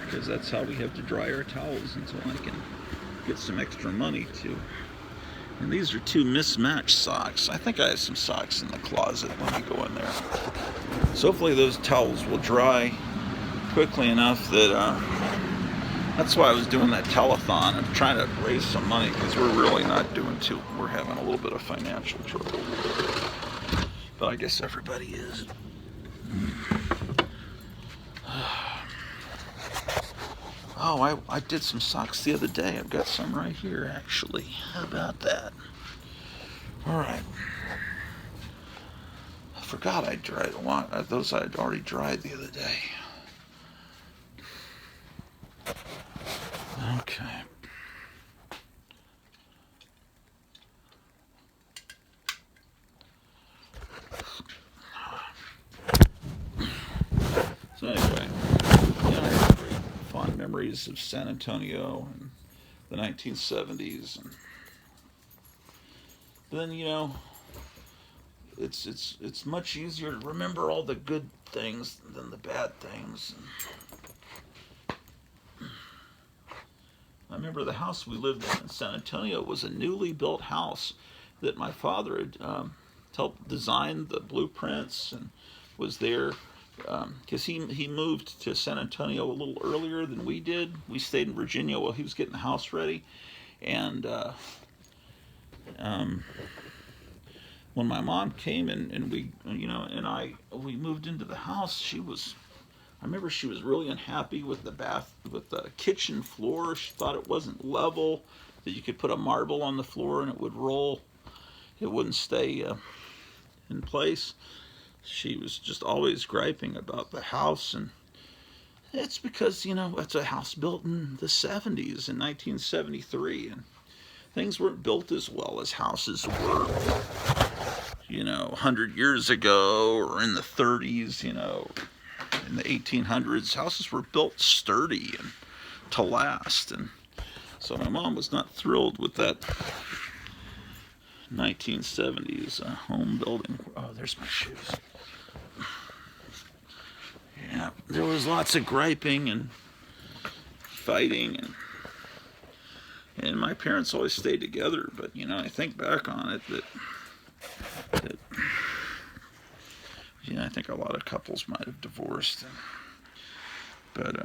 because that's how we have to dry our towels until I can get some extra money too. And these are two mismatched socks. I think I have some socks in the closet. Let me go in there. So hopefully those towels will dry quickly enough that That's why I was doing that telethon. I'm trying to raise some money because we're really not doing too. We're having a little bit of financial trouble. But I guess everybody is. Oh, I did some socks the other day. I've got some right here, actually. How about that? All right. I forgot I dried a lot. Those I'd already dried the other day. Okay. So anyway, I have great fond memories of San Antonio and the 1970s. And then, it's much easier to remember all the good things than the bad things. I remember the house we lived in San Antonio was a newly built house that my father had helped design the blueprints and was there because he moved to San Antonio a little earlier than we did. We stayed in Virginia while he was getting the house ready, and when my mom came and we we moved into the house, I remember she was really unhappy with the kitchen floor. She thought it wasn't level, that you could put a marble on the floor and it would roll. It wouldn't stay in place. She was just always griping about the house, and it's because, it's a house built in the 70s, in 1973, and things weren't built as well as houses were, 100 years ago, or in the 30s, in the 1800s. Houses were built sturdy and to last, and so my mom was not thrilled with that 1970s home building. Oh, there's my shoes. Yeah, there was lots of griping and fighting, and my parents always stayed together. But I think back on it that I think a lot of couples might have divorced, but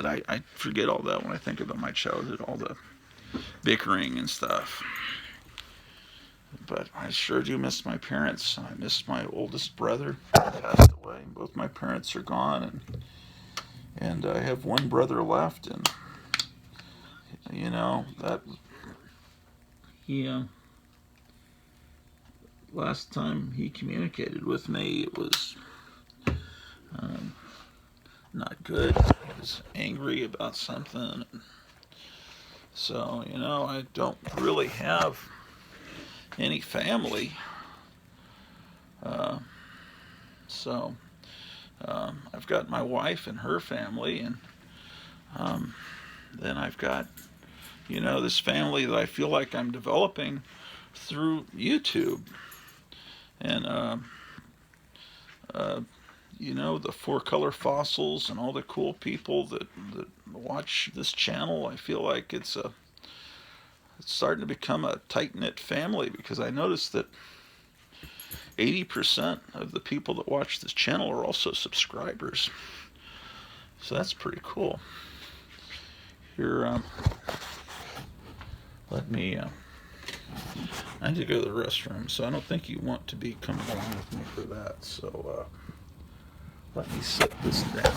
I forget all that when I think about my childhood, all the bickering and stuff. But I sure do miss my parents. I miss my oldest brother, who passed away. Both my parents are gone, and I have one brother left, and that last time he communicated with me, it was not good. He was angry about something. So, I don't really have any family. So I've got my wife and her family, and then I've got, this family that I feel like I'm developing through YouTube. And, the Four Color Fossils and all the cool people that watch this channel, I feel like it's starting to become a tight-knit family, because I noticed that 80% of the people that watch this channel are also subscribers. So that's pretty cool. Here, I need to go to the restroom, so I don't think you want to be coming along with me for that. So let me set this down.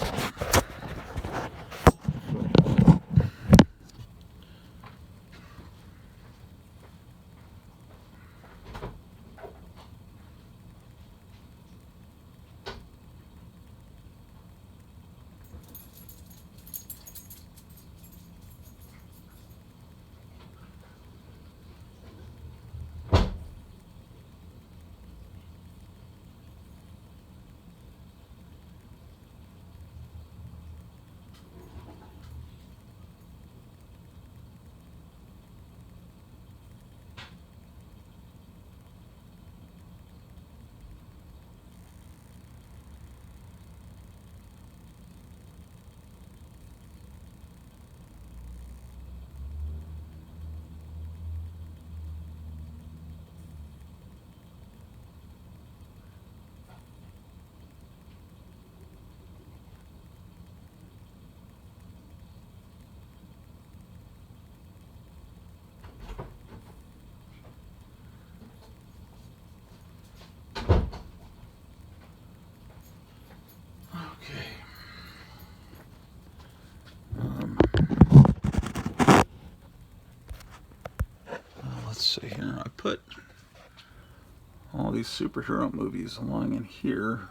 all these superhero movies along in here.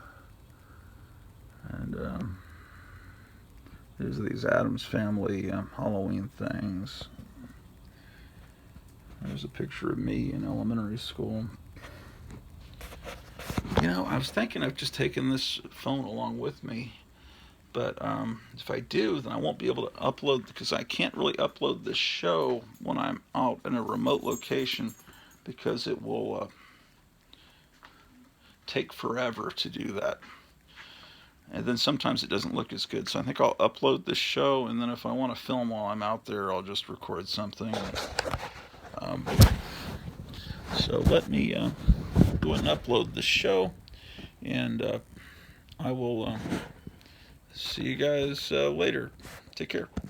And there's these Addams Family Halloween things. There's a picture of me in elementary school. You know, I was thinking of just taking this phone along with me, but if I do, then I won't be able to upload, because I can't really upload this show when I'm out in a remote location, because it will take forever to do that. And then sometimes it doesn't look as good. So I think I'll upload this show, and then if I want to film while I'm out there, I'll just record something. So let me go and upload this show, and I will see you guys later. Take care.